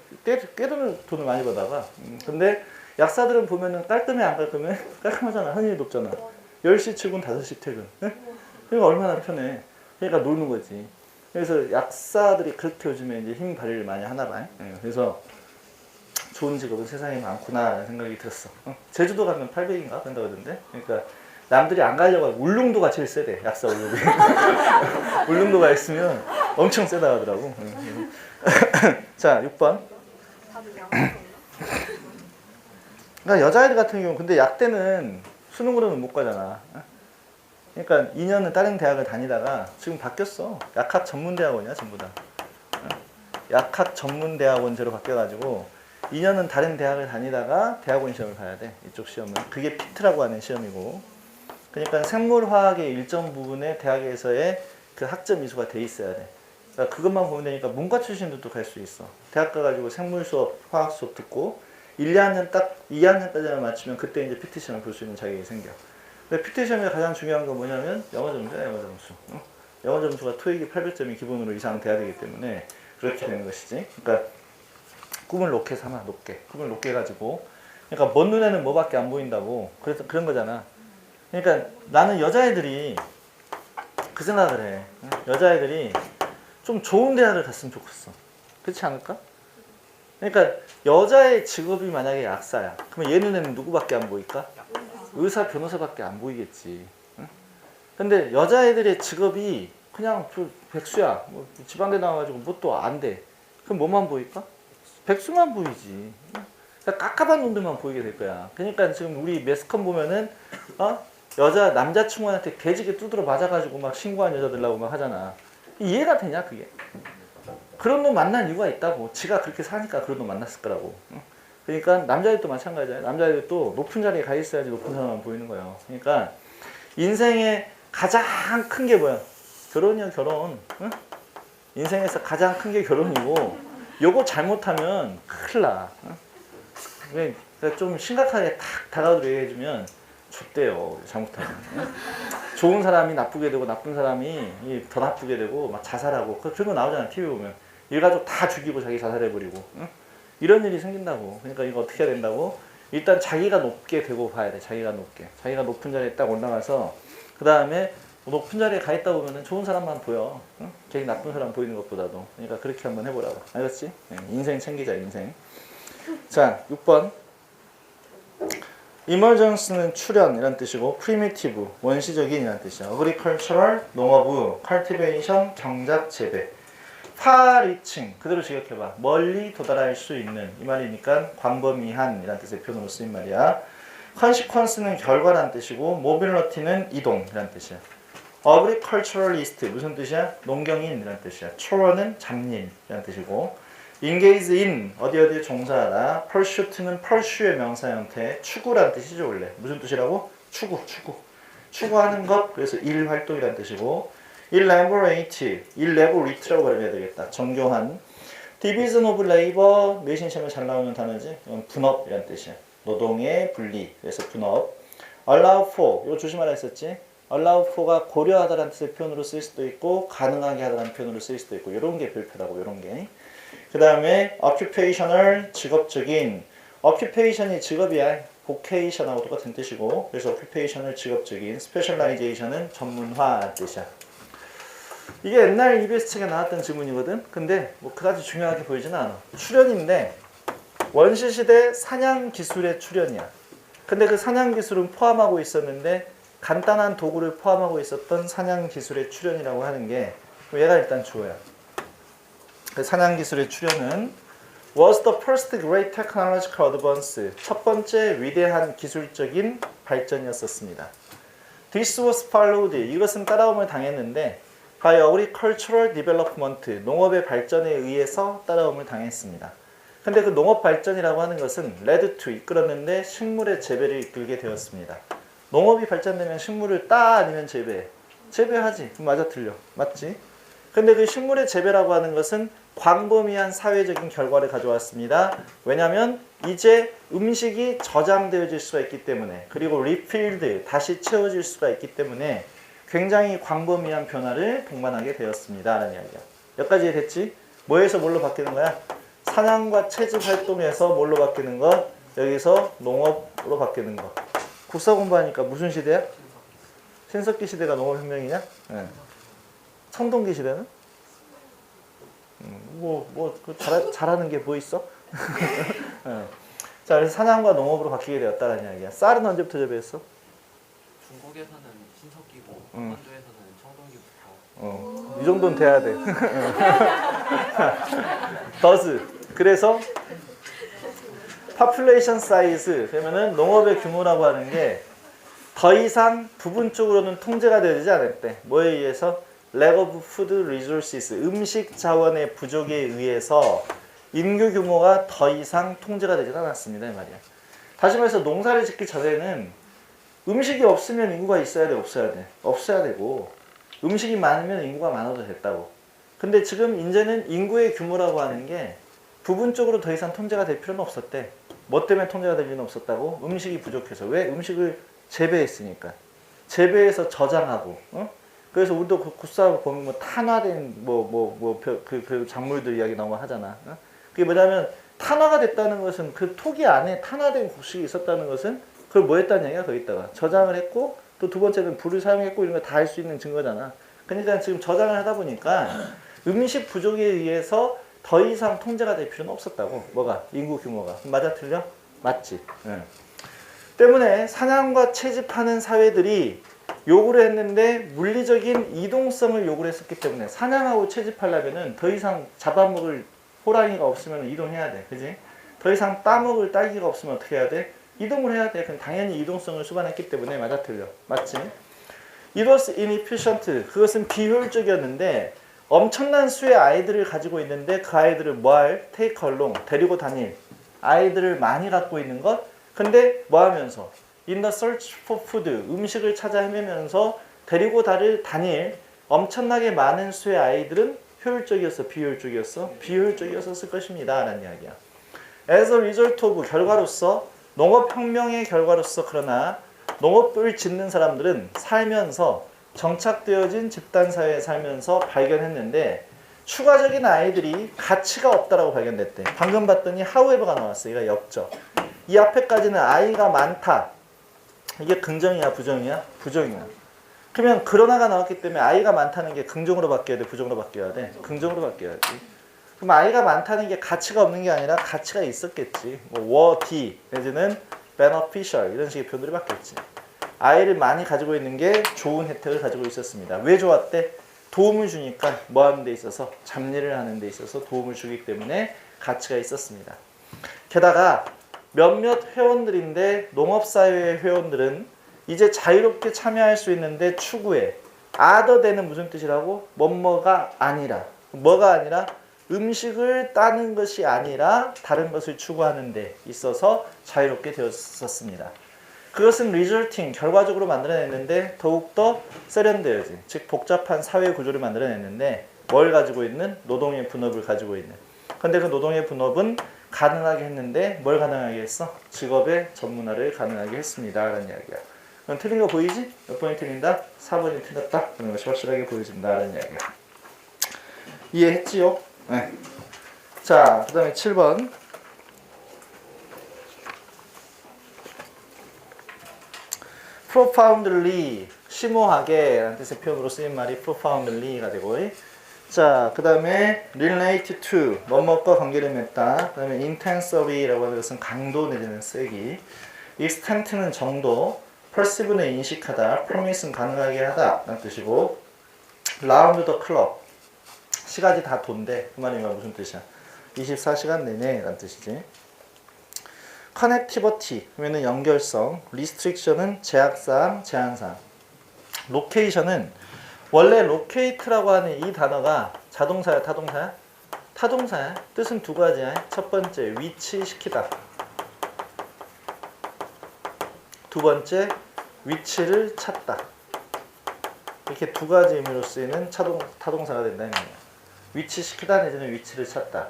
돈을 많이 받아가. 근데 약사들은 보면은 깔끔해 안 깔끔해? 깔끔하잖아. 환율이 높잖아. 10시 출근 5시 퇴근. 응? 그러니까 얼마나 편해. 그러니까 노는 거지. 그래서 약사들이 그렇게 요즘에 이제 힘 발휘를 많이 하나 봐요. 그래서 좋은 직업은 세상에 많구나 생각이 들었어. 제주도 가면 800인가 된다고 하던데. 그러니까 남들이 안 가려고 하고 울릉도가 제일 세대. 약사 울릉도. 울릉도가 있으면 엄청 세다 하더라고. 자, 6번. 그러니까 여자애들 같은 경우 근데 약대는 수능으로는 못 가잖아. 그러니까 2년은 다른 대학을 다니다가 지금 바뀌었어. 약학 전문대학원이야 전부 다. 약학 전문대학원제로 바뀌어가지고 2년은 다른 대학을 다니다가 대학원 시험을 봐야 돼. 이쪽 시험은. 그게 피트라고 하는 시험이고. 그러니까 생물화학의 일정 부분에 대학에서의 그 학점 이수가 돼 있어야 돼. 그러니까 그것만 보면 되니까 문과 출신들도 갈 수 있어. 대학 가가지고 생물 수업, 화학 수업 듣고 1, 2학년 딱 2학년까지만 맞추면 그때 이제 PT 시험을 볼 수 있는 자격이 생겨. 근데 PT 시험의 가장 중요한 건 뭐냐면 영어 점수야, 영어 점수. 영어 점수가 토익이 800점이 기본으로 이상 돼야 되기 때문에 그렇게 되는 것이지. 그러니까 꿈을 높게 삼아, 높게. 꿈을 높게 가지고. 그러니까 먼 눈에는 뭐밖에 안 보인다고. 그래서 그런 거잖아. 그러니까 나는 여자애들이 그 생각을 해. 여자애들이 좀 좋은 대학을 갔으면 좋겠어. 그렇지 않을까? 그러니까 여자의 직업이 만약에 약사야. 그러면 얘 눈에는 누구밖에 안 보일까? 의사, 변호사밖에 안 보이겠지. 근데 여자애들의 직업이 그냥 백수야. 뭐 지방대 나와가지고 뭐 또 안 돼. 그럼 뭐만 보일까? 백수만 보이지. 그러니까 깝깝한 놈들만 보이게 될 거야. 그러니까 지금 우리 매스컴 보면은 남자친구한테 개지게 두드러 맞아가지고 막 신고한 여자들하고 막 하잖아. 이해가 되냐 그게? 그런 놈 만난 이유가 있다고. 지가 그렇게 사니까 그런 놈 만났을 거라고. 그러니까 남자들도 마찬가지야. 남자들도 높은 자리에 가 있어야지 높은 사람만 보이는 거예요. 그러니까 인생의 가장 큰 게 뭐야? 결혼이야 결혼. 응? 인생에서 가장 큰 게 결혼이고 요거 잘못하면 큰일 나. 그러니까 좀 심각하게 탁 다가오도록 얘기해주면 좋대요. 잘못하면. 좋은 사람이 나쁘게 되고 나쁜 사람이 더 나쁘게 되고 막 자살하고 그런 거 나오잖아. TV 보면. 일가족 다 죽이고 자기 자살해버리고. 이런 일이 생긴다고. 그러니까 이거 어떻게 해야 된다고? 일단 자기가 높게 되고 봐야 돼. 자기가 높게. 자기가 높은 자리에 딱 올라가서 그 다음에 높은 자리에 가 있다 보면 좋은 사람만 보여. 괜히 나쁜 사람 보이는 것보다도. 그러니까 그렇게 한번 해보라고. 알겠지? 인생 챙기자 인생. 자 6번. emergence는 출현 이란 뜻이고 primitive 원시적인 이란 뜻이야. agricultural 농어부, cultivation 경작 재배. 파리층 그대로 직역해봐. 멀리 도달할 수 있는 이 말이니까 광범위한 이란 뜻의 표현으로 쓰인 말이야. consequence는 결과란 뜻이고 mobility는 이동이란 뜻이야. agriculturalist 무슨 뜻이야? 농경인이란 뜻이야. chor는 잡일이란 뜻이고 engage in 어디에 종사하다. pursuit는 pursue의 명사 형태 추구란 뜻이죠 원래. 무슨 뜻이라고? 추구하는 것. 그래서 일 활동이란 뜻이고 elaborate라고 발음해야 되겠다. 정교한. division of labor 내신 시험에 잘 나오는 단어지. 이건 분업이란 뜻이야. 노동의 분리. 그래서 분업. allow for 이거 조심하라 했었지. allow for가 고려하다라는 뜻의 표현으로 쓸 수도 있고 가능하게 하다라는 표현으로 쓸 수도 있고 이런 게 별표라고 이런 게. 그 다음에 occupational 직업적인. occupation이 직업이야. vocation하고 똑같은 뜻이고 그래서 occupational 직업적인. specialization은 전문화 뜻이야. 이게 옛날 EBS 책에 나왔던 지문이거든. 근데 뭐 그다지 중요하게 보이지는 않아. 출연인데 원시시대 사냥 기술의 출연이야. 근데 그 사냥 기술은 포함하고 있었는데 간단한 도구를 포함하고 있었던 사냥 기술의 출연이라고 하는 게 얘가 일단 주어야. 그 사냥 기술의 출연은 was the first great technological advance. 첫 번째 위대한 기술적인 발전이었었습니다. This was followed. 이것은 따라옴을 당했는데 by agricultural development. 농업의 발전에 의해서 따라옴을 당했습니다. 근데 그 농업 발전이라고 하는 것은 led to 이끌었는데 식물의 재배를 이끌게 되었습니다. 농업이 발전되면 식물을 따 아니면 재배해? 재배하지. 맞아 틀려. 맞지? 근데 그 식물의 재배라고 하는 것은 광범위한 사회적인 결과를 가져왔습니다. 왜냐하면 이제 음식이 저장되어질 수가 있기 때문에 그리고 refilled 다시 채워질 수가 있기 때문에 굉장히 광범위한 변화를 동반하게 되었습니다. 라는 이야기야. 여기까지 됐지? 뭐에서 뭘로 바뀌는 거야? 사냥과 채집 활동에서 뭘로 바뀌는 것? 여기서 농업으로 바뀌는 것. 국사 공부하니까 무슨 시대야? 신석기 시대가 농업혁명이냐? 네. 청동기 시대는? 잘하는 게 뭐 있어? 네. 자, 그래서 사냥과 농업으로 바뀌게 되었다는 이야기야. 쌀은 언제부터 재배했어? 중국에서는 신석기고 한반도에서는 청동기부터. 이 정도는 돼야 돼. 더스. 그래서 population size 그러면은 농업의 규모라고 하는 게 더 이상 부분적으로는 통제가 되지 않았대. 뭐에 의해서? lack of food resources 음식 자원의 부족에 의해서 인구 규모가 더 이상 통제가 되지 않았습니다. 이 말이야. 다시 말해서 농사를 짓기 전에는 음식이 없으면 인구가 있어야 돼? 없어야 돼? 없어야 되고 음식이 많으면 인구가 많아도 됐다고. 근데 지금 이제는 인구의 규모라고 하는 게 부분적으로 더 이상 통제가 될 필요는 없었대. 뭐 때문에 통제가 될 필요는 없었다고? 음식이 부족해서. 왜? 음식을 재배했으니까. 재배해서 저장하고. 그래서 우리도 그 국사 보면 뭐 탄화된 그 작물들 이야기 나오면 하잖아. 그게 뭐냐면 탄화가 됐다는 것은 그 토기 안에 탄화된 곡식이 있었다는 것은 그걸 뭐 했다는 얘기야? 거기다가 저장을 했고 또 두 번째는 불을 사용했고 이런 거 다 할 수 있는 증거잖아. 그러니까 지금 저장을 하다 보니까 음식 부족에 의해서 더 이상 통제가 될 필요는 없었다고. 뭐가? 인구 규모가. 맞아 틀려? 맞지. 네. 때문에 사냥과 채집하는 사회들이 요구를 했는데 물리적인 이동성을 요구를 했었기 때문에 사냥하고 채집하려면은 더 이상 잡아먹을 호랑이가 없으면 이동해야 돼. 그지? 더 이상 따먹을 딸기가 없으면 어떻게 해야 돼? 이동을 해야 돼. 그럼 당연히 이동성을 수반했기 때문에 맞아 틀려. 맞지? It was inefficient. 그것은 비효율적이었는데 엄청난 수의 아이들을 가지고 있는데 그 아이들을 뭐할? take along. 데리고 다닐. 아이들을 많이 갖고 있는 것. 근데 뭐 하면서? In the search for food. 음식을 찾아 헤매면서 데리고 다닐 엄청나게 많은 수의 아이들은 효율적이었어? 비효율적이었어? 비효율적이었을 것입니다. 라는 이야기야. As a result of 결과로서 농업혁명의 결과로서 그러나 농업을 짓는 사람들은 살면서 정착되어진 집단사회에 살면서 발견했는데 추가적인 아이들이 가치가 없다라고 발견됐대. 방금 봤더니 however가 나왔어. 이가 역적. 이 앞에까지는 아이가 많다. 이게 긍정이야 부정이야? 부정이야. 그러면 그러나가 나왔기 때문에 아이가 많다는 게 긍정으로 바뀌어야 돼? 부정으로 바뀌어야 돼? 긍정으로 바뀌어야지. 그럼 아이가 많다는 게 가치가 없는 게 아니라 가치가 있었겠지. 뭐 worthy 내지는 beneficial 이런 식의 표현들이 바뀌었지. 아이를 많이 가지고 있는 게 좋은 혜택을 가지고 있었습니다. 왜 좋았대? 도움을 주니까 뭐 하는 데 있어서? 잡일을 하는 데 있어서 도움을 주기 때문에 가치가 있었습니다. 게다가 몇몇 회원들인데 농업사회의 회원들은 이제 자유롭게 참여할 수 있는데 추구해. other되는 무슨 뜻이라고? 뭐뭐가 아니라. 뭐가 아니라? 음식을 따는 것이 아니라 다른 것을 추구하는 데 있어서 자유롭게 되었었습니다. 그것은 resulting, 결과적으로 만들어냈는데 더욱더 세련되어진, 즉 복잡한 사회 구조를 만들어냈는데 뭘 가지고 있는? 노동의 분업을 가지고 있는. 근데 그 노동의 분업은 가능하게 했는데 뭘 가능하게 했어? 직업의 전문화를 가능하게 했습니다. 라는 이야기야. 그럼 틀린 거 보이지? 몇 번이 틀린다? 4번이 틀렸다? 그런 것이 확실하게 보여진다. 라는 이야기야. 이해했지요? 네. 자, 그 다음에 7번. profoundly, 심오하게 라는 뜻의 표현으로 쓰인 말이 profoundly가 되고, 자, 그 다음에 relate to, 뭐뭐과 관계를 맺다. 그 다음에 intensity라고 하는 것은 강도 내지는 세기. extent는 정도, perceive는 인식하다, promise는 가능하게 하다 라는 뜻이고, round the clock, 시간이 다 돈대. 그 말이 무슨 뜻이야? 24시간 내내 라는 뜻이지. connectivity, 그러면 연결성, restriction은 제약사항, 제한사항. location은 원래 locate라고 하는 이 단어가 자동사야, 타동사야? 타동사야. 뜻은 두 가지야. 첫 번째, 위치시키다. 두 번째, 위치를 찾다. 이렇게 두 가지 의미로 쓰이는 타동사가 된다는 거야. 위치시키다 내지는 위치를 찾다.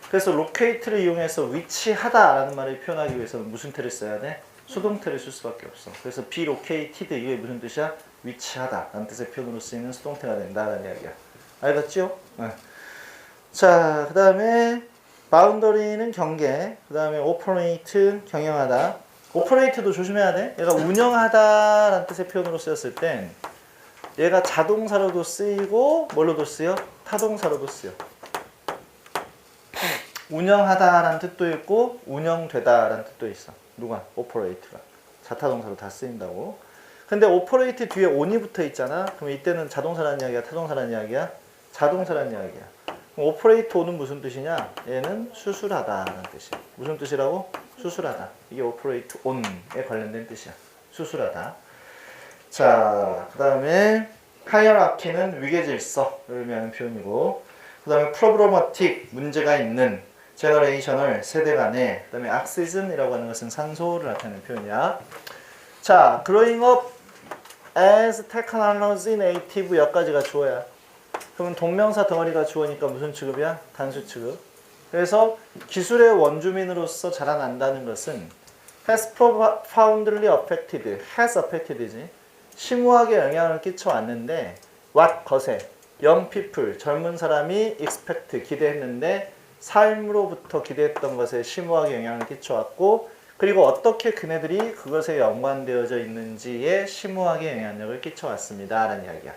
그래서 locate를 이용해서 위치하다라는 말을 표현하기 위해서는 무슨 태를 써야 돼? 수동태를 쓸 수밖에 없어. 그래서 be located 이게 무슨 뜻이야? 위치하다 라는 뜻의 표현으로 쓰이는 수동태가 된다라는 이야기야. 알겠죠? 네. 자, 그 다음에 boundary는 경계, 그 다음에 operate 경영하다. operate도 조심해야 돼. 얘가 운영하다라는 뜻의 표현으로 쓰였을 땐 얘가 자동사로도 쓰이고 뭘로도 쓰여? 타동사로도 쓰여. 운영하다라는 뜻도 있고 운영되다라는 뜻도 있어. 누가? operate가. 자타동사로 다 쓰인다고. 근데 operate 뒤에 on이 붙어 있잖아. 그럼 이때는 자동사라는 이야기야? 타동사라는 이야기야? 자동사라는 이야기야. 그럼 operate on은 무슨 뜻이냐? 얘는 수술하다라는 뜻이야. 무슨 뜻이라고? 수술하다. 이게 operate on에 관련된 뜻이야. 수술하다. 자, 그 다음에 hierarchy는 위계질서를 의미하는 표현이고, 그 다음에 problematic, 문제가 있는, generational, 세대 간의, 그 다음에 oxygen이라고 하는 것은 산소를 나타내는 표현이야. 자, growing up as technology native 여기까지가 주어야. 그러면 동명사 덩어리가 주어니까 무슨 취급이야? 단수 취급. 그래서 기술의 원주민으로서 자라난다는 것은 has profoundly affected, has affected이지. 심오하게 영향을 끼쳐왔는데 what 것에 young people, 젊은 사람이 expect, 기대했는데 삶으로부터 기대했던 것에 심오하게 영향을 끼쳐왔고, 그리고 어떻게 그네들이 그것에 연관되어져 있는지에 심오하게 영향력을 끼쳐왔습니다 라는 이야기야.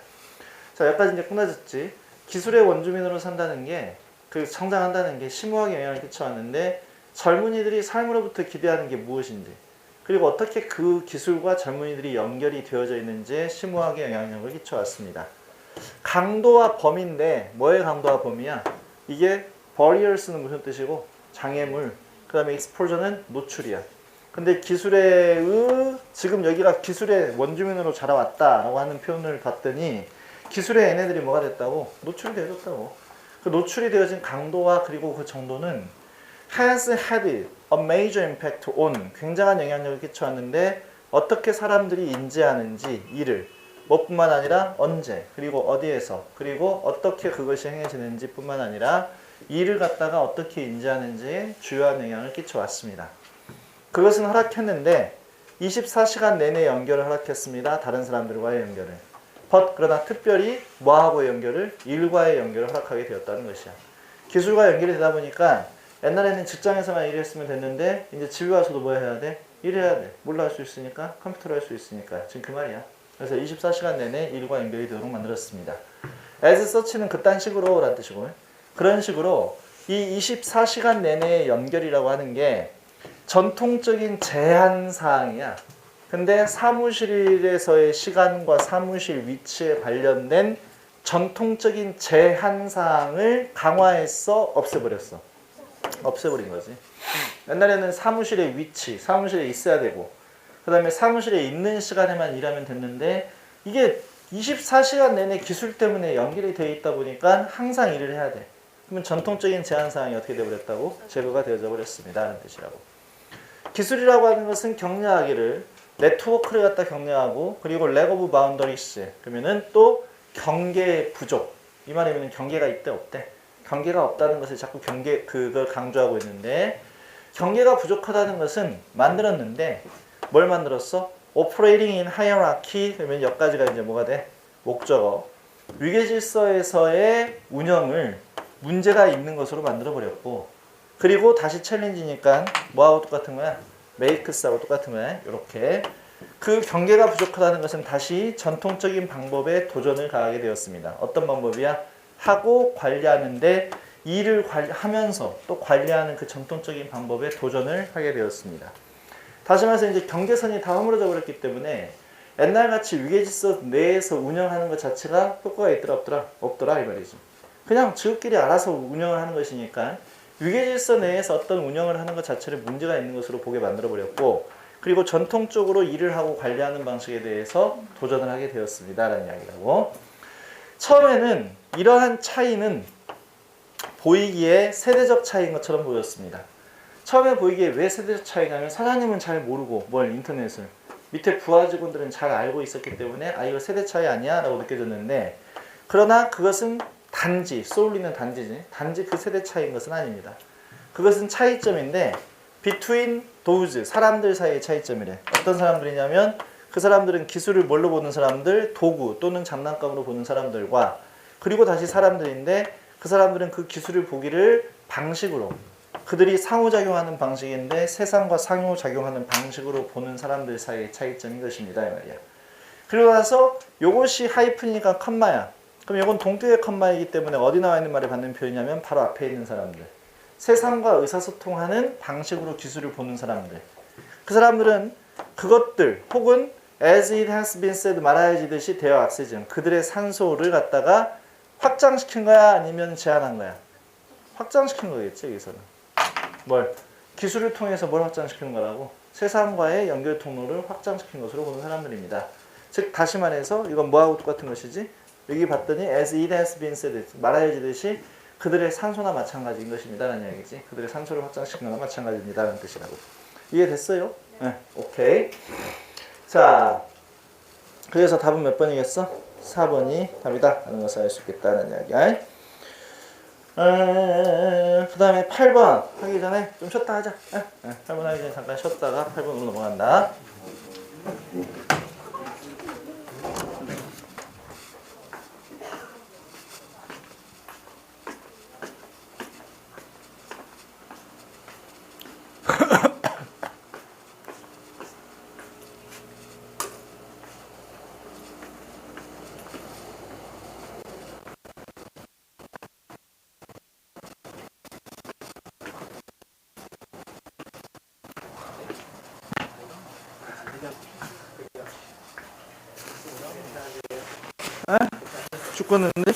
자, 여기까지 이제 끝나졌지. 기술의 원주민으로 산다는 게, 그 성장한다는 게 심오하게 영향을 끼쳐왔는데 젊은이들이 삶으로부터 기대하는 게 무엇인지, 그리고 어떻게 그 기술과 젊은이들이 연결이 되어져 있는지에 심오하게 영향력을 끼쳐왔습니다. 강도와 범위인데 뭐의 강도와 범위야? 이게 barriers는 무슨 뜻이고? 장애물. 그 다음에 exposure는 노출이야. 근데 기술의 지금 여기가 기술의 원주민으로 자라왔다라고 하는 표현을 봤더니 기술의 얘네들이 뭐가 됐다고? 노출이 되어졌다고. 그 노출이 되어진 강도와 그리고 그 정도는 has had a major impact on, 굉장한 영향력을 끼쳐왔는데 어떻게 사람들이 인지하는지, 이를 뭐뿐만 아니라 언제, 그리고 어디에서, 그리고 어떻게 그것이 행해지는지 뿐만 아니라 이를 갖다가 어떻게 인지하는지에 주요한 영향을 끼쳐왔습니다. 그것은 허락했는데 24시간 내내 연결을 허락했습니다. 다른 사람들과의 연결을. 그러나 특별히 뭐하고의 연결을? 일과의 연결을 허락하게 되었다는 것이야. 기술과 연결이 되다 보니까 옛날에는 직장에서만 일했으면 됐는데 이제 집에 와서도 뭐 해야 돼? 일해야 돼. 뭘로 할 수 있으니까? 컴퓨터로 할 수 있으니까. 지금 그 말이야. 그래서 24시간 내내 일과 연결이 되도록 만들었습니다. as such는 그딴 식으로 라는 뜻이고, 그런 식으로 이 24시간 내내 연결이라고 하는 게 전통적인 제한사항이야. 근데 사무실에서의 시간과 사무실 위치에 관련된 전통적인 제한사항을 강화해서 없애버렸어. 없애버린 거지. 옛날에는 사무실의 위치, 사무실에 있어야 되고 그 다음에 사무실에 있는 시간에만 일하면 됐는데 이게 24시간 내내 기술 때문에 연결이 되어 있다 보니까 항상 일을 해야 돼. 그러면 전통적인 제한사항이 어떻게 되어버렸다고? 제거가 되어져 버렸습니다 라는 뜻이라고. 기술이라고 하는 것은 격려하기를 네트워크를 갖다 격려하고 그리고 leg of boundaries에 그러면은 또 경계 부족 이 말이면 경계가 있대 없대? 경계가 없다는 것을 자꾸 그걸 강조하고 있는데 경계가 부족하다는 것은 만들었는데 뭘 만들었어? Operating in hierarchy 그러면 여기까지가 이제 뭐가 돼? 목적어 위계 질서에서의 운영을 문제가 있는 것으로 만들어 버렸고 그리고 다시 챌린지니까 뭐하고 똑같은 거야? 메이크스하고 똑같은 거야. 이렇게 그 경계가 부족하다는 것은 다시 전통적인 방법에 도전을 가하게 되었습니다. 어떤 방법이야? 하고 관리하는데 일을 하면서 또 관리하는 그 전통적인 방법에 도전을 하게 되었습니다. 다시 말해서 이제 경계선이 다 허물어져 버렸기 때문에 옛날같이 위계질서 내에서 운영하는 것 자체가 효과가 있더라 없더라? 없더라 이 말이지. 그냥 지들끼리 알아서 운영을 하는 것이니까 위계질서 내에서 어떤 운영을 하는 것 자체를 문제가 있는 것으로 보게 만들어 버렸고 그리고 전통적으로 일을 하고 관리하는 방식에 대해서 도전을 하게 되었습니다 라는 이야기라고. 처음에는 이러한 차이는 보이기에 세대적 차이인 것처럼 보였습니다. 처음에 보이기에 왜 세대적 차이냐면 사장님은 잘 모르고 뭘 인터넷을 밑에 부하 직원들은 잘 알고 있었기 때문에 아 이거 세대 차이 아니야 라고 느껴졌는데 그러나 그것은 단지 쏠리는 단지지 단지 그 세대 차이인 것은 아닙니다. 그것은 차이점인데 between those 사람들 사이의 차이점이래. 어떤 사람들이냐면 그 사람들은 기술을 뭘로 보는 사람들 도구 또는 장난감으로 보는 사람들과 그리고 다시 사람들인데 그 사람들은 그 기술을 보기를 방식으로 그들이 상호작용하는 방식인데 세상과 상호작용하는 방식으로 보는 사람들 사이의 차이점인 것입니다 이 말이야. 그리고 나서 요것이 하이픈이니까 컴마야. 그럼 이건 동격의 컴마이기 때문에 어디 나와 있는 말이 받는 표현이냐면 바로 앞에 있는 사람들. 세상과 의사소통하는 방식으로 기술을 보는 사람들. 그 사람들은 그것들 혹은 as it has been said 말하여지듯이 되어 악세전 그들의 산소를 갖다가 확장시킨 거야 아니면 제한한 거야? 확장시킨 거겠지 여기서는. 뭘? 기술을 통해서 뭘 확장시키는 거라고? 세상과의 연결 통로를 확장시킨 것으로 보는 사람들입니다. 즉 다시 말해서 이건 뭐하고 똑같은 것이지? 여기 봤더니 as it has been said 말하여지듯이 그들의 산소나 마찬가지인 것입니다 라는 이야기지. 그들의 산소를 확장시키는 거나 마찬가지입니다 라는 뜻이라고. 이해됐어요? 네. 오케이. 자, 그래서 답은 몇 번이겠어? 4번이 답이다 라는 것을 알 수 있겠다는 이야기야. 그 다음에 8번 하기 전에 좀 쉬었다 하자. 8번 하기 전에 잠깐 쉬었다가 8번으로 넘어간다. 죽겠는데?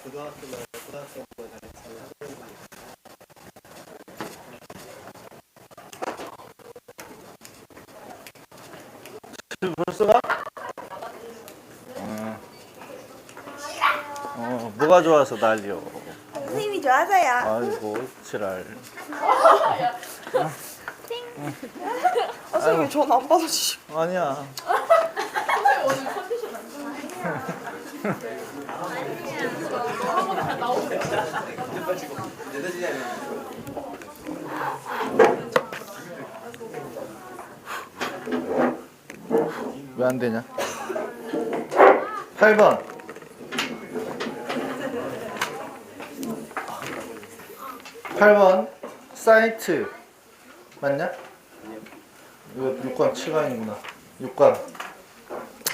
고등학교나 고등학교 다녔으면 하는 거 지금 벌써가? 뭐가 좋아서 난리요? 선생님이 좋아서요. 아이고 지랄. 선생님이 전 안 받아주시고. 아니야. 왜 안 되냐? 8번. 사이트 맞냐? 이거 6관 7관이구나. 6관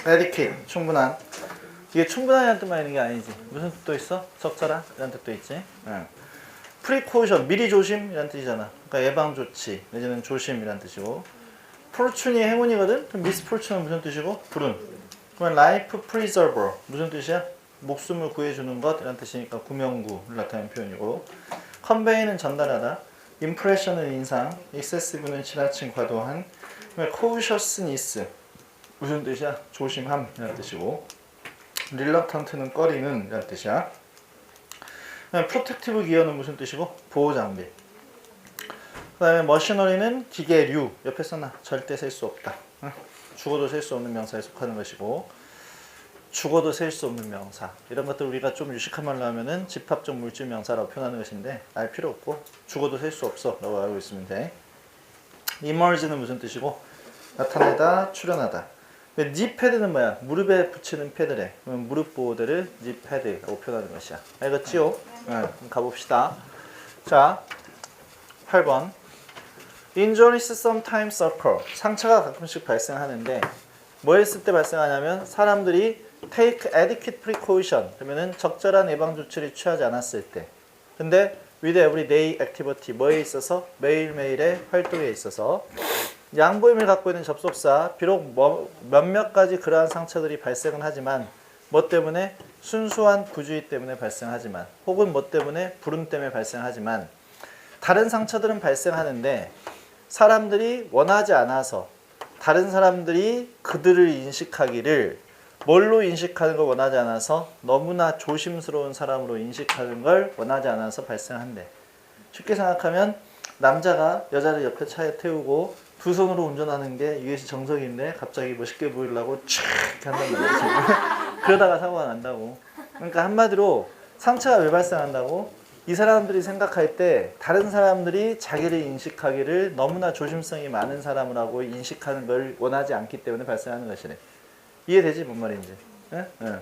에디케이트 충분한. 이게 충분한이라는 뜻만 있는 게 아니지. 무슨 뜻도 있어? 적절한 이런 뜻도 있지. 프리코션 미리 조심이란 뜻이잖아. 그러니까 예방 조치 내지는 조심이란 뜻이고. 포르춘이 행운이거든. 그럼 미스포춘은 무슨 뜻이고? 불운. 그러면 라이프 프리저버 무슨 뜻이야? 목숨을 구해주는 것 이란 뜻이니까 구명구를 나타내는 표현이고. 컨베이는 전달하다. 임프레션은 인상. 익세시브는 지나친 과도한. 코우셔스니스 무슨 뜻이야? 조심함 이란 뜻이고. 릴럭턴트는 꺼리는 이란 뜻이야. 프로텍티브 기어는 무슨 뜻이고? 보호 장비. 그 다음에 머시너리는 기계류. 옆에 써놔. 절대 셀 수 없다. 죽어도 셀 수 없는 명사에 속하는 것이고, 죽어도 셀 수 없는 명사. 이런 것들 우리가 좀 유식한 말로 하면은 집합적 물질 명사라고 표현하는 것인데 알 필요 없고 죽어도 셀 수 없어 라고 알고 있으면 돼. emerge는 무슨 뜻이고? 나타내다, 출현하다. 니 패드는 뭐야? 무릎에 붙이는 패드래. 그러면 무릎 보호대를 니 패드라고 표현하는 것이야. 알겠지요? 그럼 가봅시다. 자, 8번. Injuries sometimes occur. 상처가 가끔씩 발생하는데 뭐 했을 때 발생하냐면 사람들이 take adequate precaution. 그러면은 적절한 예방 조치를 취하지 않았을 때. 근데 with everyday activity. 뭐에 있어서? 매일매일의 활동에 있어서. 양보임을 갖고 있는 접속사. 비록 몇몇 가지 그러한 상처들이 발생은 하지만 뭐 때문에? 순수한 부주의 때문에 발생하지만 혹은 뭐 때문에? 불운 때문에 발생하지만 다른 상처들은 발생하는데 사람들이 원하지 않아서 다른 사람들이 그들을 인식하기를 뭘로 인식하는 걸 원하지 않아서 너무나 조심스러운 사람으로 인식하는 걸 원하지 않아서 발생한대. 쉽게 생각하면 남자가 여자를 옆에 차에 태우고 두 손으로 운전하는 게 유해시 정석인데 갑자기 멋있게 보이려고 촥 한단 말이지. 그러다가 사고가 난다고. 그러니까 한마디로 상처가 왜 발생한다고? 이 사람들이 생각할 때 다른 사람들이 자기를 인식하기를 너무나 조심성이 많은 사람이라고 인식하는 걸 원하지 않기 때문에 발생하는 것이래. 이해되지? 뭔 말인지. 예? 예.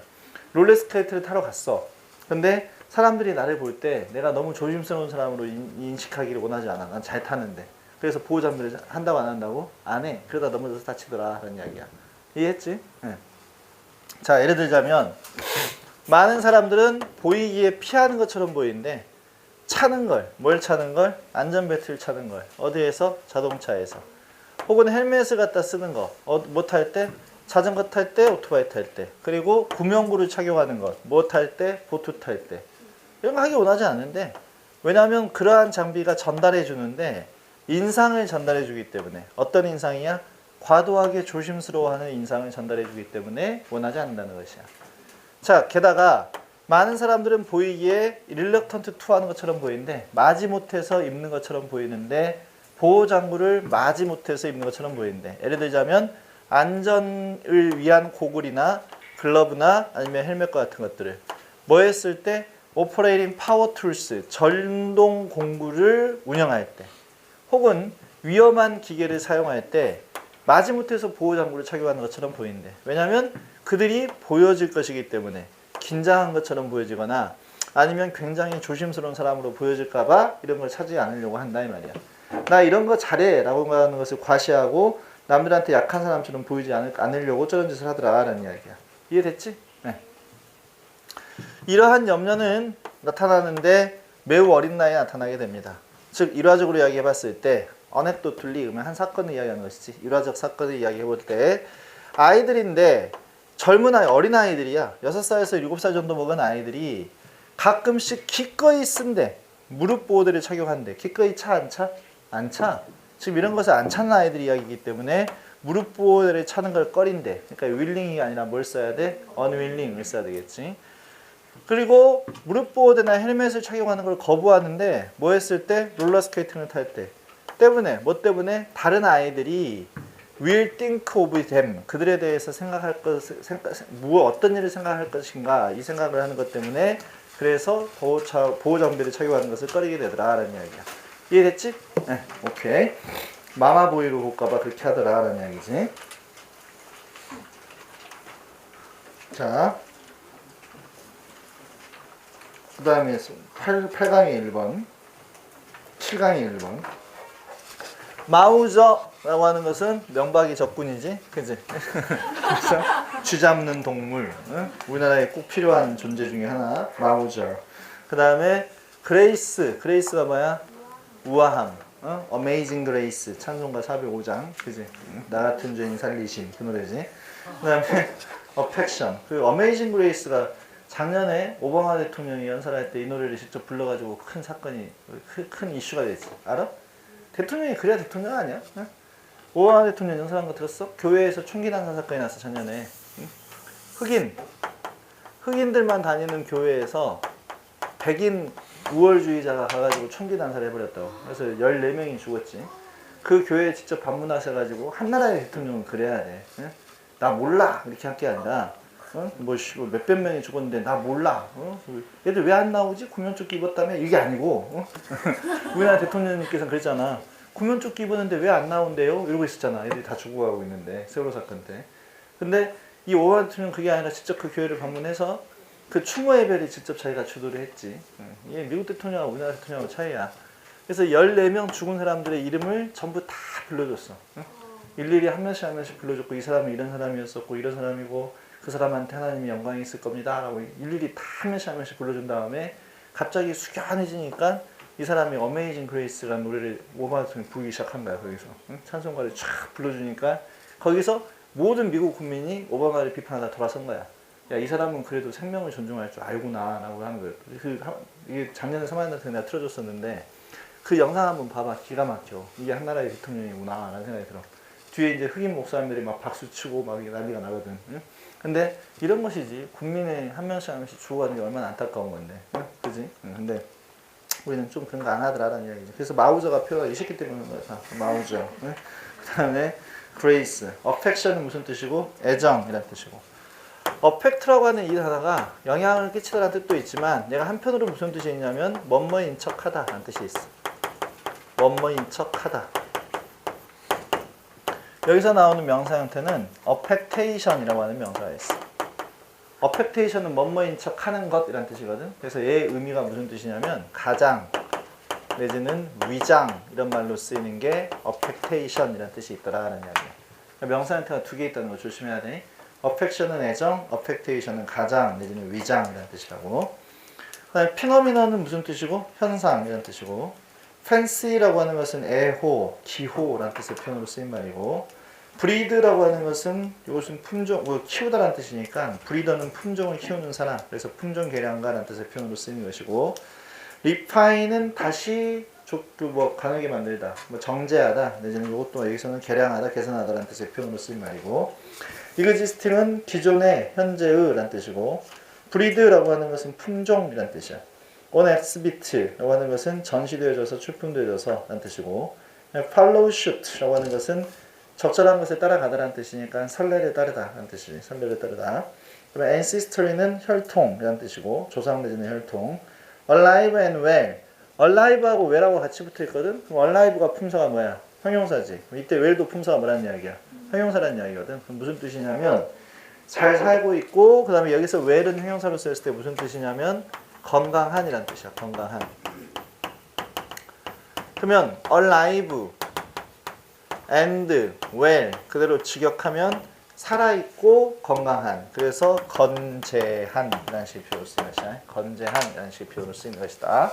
롤러스케이트를 타러 갔어. 근데 사람들이 나를 볼 때 내가 너무 조심스러운 사람으로 인식하기를 원하지 않아. 난 잘 타는데. 그래서 보호장비를 한다고 안 한다고? 안 해. 그러다 넘어져서 다치더라. 그런 이야기야. 이해했지? 예. 자, 예를 들자면 많은 사람들은 보이기에 피하는 것처럼 보이는데 차는 걸, 뭘 차는 걸? 안전벨트를 차는 걸. 어디에서? 자동차에서. 혹은 헬멧을 갖다 쓰는 거. 뭐 탈 때? 자전거 탈 때, 오토바이 탈 때. 그리고 구명구를 착용하는 것. 뭐 탈 때? 보트 탈 때. 이런 거 하기 원하지 않는데 왜냐하면 그러한 장비가 전달해 주는데 인상을 전달해 주기 때문에. 어떤 인상이야? 과도하게 조심스러워하는 인상을 전달해 주기 때문에 원하지 않는다는 것이야. 자, 게다가 많은 사람들은 보이기에 릴럭턴트 투하는 것처럼 보이는데 마지못해서 입는 것처럼 보이는데 보호장구를 마지못해서 입는 것처럼 보이는데 예를 들자면 안전을 위한 고글이나 글러브나 아니면 헬멧과 같은 것들을 뭐 했을 때? 오퍼레이팅 파워 툴스, 전동 공구를 운영할 때 혹은 위험한 기계를 사용할 때 마지못해서 보호장구를 착용하는 것처럼 보이는데 왜냐하면 그들이 보여질 것이기 때문에 긴장한 것처럼 보여지거나 아니면 굉장히 조심스러운 사람으로 보여질까봐 이런 걸 찾지 않으려고 한다 이 말이야. 나 이런 거 잘해 라고 하는 것을 과시하고 남들한테 약한 사람처럼 보이지 않으려고 저런 짓을 하더라 라는 이야기야. 이해됐지? 네. 이러한 염려는 나타나는데 매우 어린 나이에 나타나게 됩니다. 즉 일화적으로 이야기해 봤을 때 어넥도틀리 그러면 한 사건을 이야기하는 것이지 일화적 사건을 이야기해 볼 때 아이들인데 젊은 아이, 어린 아이들이야. 6살에서 7살 정도 먹은 아이들이 가끔씩 기꺼이 쓴대. 무릎 보호대를 착용한대. 기꺼이 차 안 차? 안 차. 지금 이런 것을 안 찾는 아이들 이야기이기 때문에 무릎 보호대를 차는 걸 꺼린대. 그러니까 willing이 아니라 뭘 써야 돼? unwilling을 써야 되겠지. 그리고 무릎 보호대나 헬멧을 착용하는 걸 거부하는데 뭐 했을 때? 롤러스케이팅을 탈 때. 때문에 뭐 때문에? 다른 아이들이 will think of them, 그들에 대해서 생각할 것, 어떤 일을 생각할 것인가 이 생각을 하는 것 때문에 그래서 보호 장비를 착용하는 것을 꺼리게 되더라라는 이야기야. 이해됐지? 네, 오케이. 마마보이로 볼까봐 그렇게 하더라라는 이야기지. 자, 그 다음에 8강의 1번, 7강의 1번. 마우저라고 하는 것은 명박이 적군이지, 그지? 그래서 쥐잡는 동물, 응? 우리나라에 꼭 필요한 존재 중에 하나, 마우저. 그 다음에 그레이스가 뭐야? 우아함, 어? Amazing Grace, 찬송가 405장, 그지? 나 같은 죄인 살리심, 그 노래지. 그 다음에 Affection, 그 Amazing Grace가 작년에 오바마 대통령이 연설할 때 이 노래를 직접 불러가지고 큰 사건이, 큰 이슈가 됐지. 알아? 대통령이 그래야 대통령 아니야? 응? 오바마 대통령 연설한 거 들었어? 교회에서 총기 난사 사건이 났어 작년에. 응? 흑인들만 다니는 교회에서 백인 우월주의자가 가가지고 총기 난사를 해버렸다고. 그래서 14명이 죽었지. 그 교회에 직접 방문하셔가지고 한나라의 대통령은 그래야 돼. 응? 나 몰라 이렇게 할 게 아니라 뭐 몇백 명이 죽었는데 나 몰라. 얘들 왜 안 나오지? 구명조끼 입었다며? 이게 아니고 우리나라 대통령님께서는 그랬잖아. 구명조끼 입었는데 왜 안 나온대요? 이러고 있었잖아. 애들이 다 죽어가고 있는데 세월호 사건 때. 근데 이 오바마 대통령은 그게 아니라 직접 그 교회를 방문해서 그 추모 예배를 직접 자기가 주도를 했지. 이게 미국 대통령하고 우리나라 대통령하고 차이야. 그래서 14명 죽은 사람들의 이름을 전부 다 불러줬어. 일일이 한 명씩 불러줬고 이 사람은 이런 사람이었었고 이런 사람이고 그 사람한테 하나님이 영광이 있을 겁니다 라고 일일이 다 한 명씩 불러준 다음에 갑자기 숙연해지니까 이 사람이 어메이징 그레이스라는 노래를 오바마 대통령이 부르기 시작한 거야. 거기서 찬송가를 쫙 불러주니까 거기서 모든 미국 국민이 오바마를 비판하다 돌아선 거야. 야, 이 사람은 그래도 생명을 존중할 줄 알구나 라고 하는 거예요. 이게 작년에 사만한테 내가 틀어줬었는데 그 영상 한번 봐봐. 기가 막혀. 이게 한나라의 대통령이구나 라는 생각이 들어. 뒤에 이제 흑인 목사님들이 막 박수 치고 막 난리가 나거든. 응? 근데 이런 것이지. 국민의 한 명씩 죽어가는 게 얼마나 안타까운 건데. 응? 그지? 응. 근데 우리는 좀 그런 거 안 하더라라는 이야기죠. 그래서 마우저가 표가 이 새끼 때문에 그런 거야. 마우저. 응? 그 다음에 grace. affection은 무슨 뜻이고? 애정이라는 뜻이고. affect라고 하는 이 단어가 영향을 끼치다라는 뜻도 있지만 내가 한편으로 무슨 뜻이 있냐면 뭐뭐인 척하다 라는 뜻이 있어. 뭐뭐인 척하다. 여기서 나오는 명사 형태는 affectation이라고 하는 명사가 있어. affectation은 뭐뭐인 척하는 것이라는 뜻이거든. 그래서 얘의 의미가 무슨 뜻이냐면 가장 내지는 위장 이런 말로 쓰이는 게 affectation이라는 뜻이 있더라라는 이야기야. 명사 형태가 두 개 있다는 거 조심해야 돼. affection은 애정, affectation은 가장 내지는 위장이라는 뜻이라고. 그다음에 phenomenon은 무슨 뜻이고? 현상이라는 뜻이고. fancy라고 하는 것은 애호, 기호라는 뜻의 표현으로 쓰인 말이고, breed라고 하는 것은 이것은 품종, 키우다라는 뜻이니까 breeder는 품종을 키우는 사람, 그래서 품종 개량가라는 뜻의 표현으로 쓰이는 것이고, refine은 다시 강하게 만들다, 정제하다, 내지는 이것도 여기서는 개량하다, 개선하다라는 뜻의 표현으로 쓰인 말이고, existing은 기존의, 현재의 라는 뜻이고, breed라고 하는 것은 품종이라는 뜻이야. on exhibit라고 하는 것은 전시되어져서 출품되어져서 라는 뜻이고, follow suit라고 하는 것은 적절한 것에 따라가다라는 뜻이니까 선례를 따르다 라는 뜻이 선례를 따르다. 그러면 ancestry는 혈통이라는 뜻이고 조상 내지는 혈통. alive and well, alive하고 well하고 같이 붙어 있거든. 그럼 alive가 품사가 뭐야? 형용사지. 이때 well도 품사가 뭐라는 이야기야? 형용사라는 이야기거든. 그럼 무슨 뜻이냐면 잘 살고 있고, 그 다음에 여기서 well은 형용사로 쓰였을 때 무슨 뜻이냐면 건강한이란 뜻이야. 건강한. 그러면 alive and well 그대로 직역하면 살아있고 건강한. 그래서 건재한이라는 식의 표현으로 쓰인 것이야. 건재한이라는 식의 표현으로 쓰인 것이다.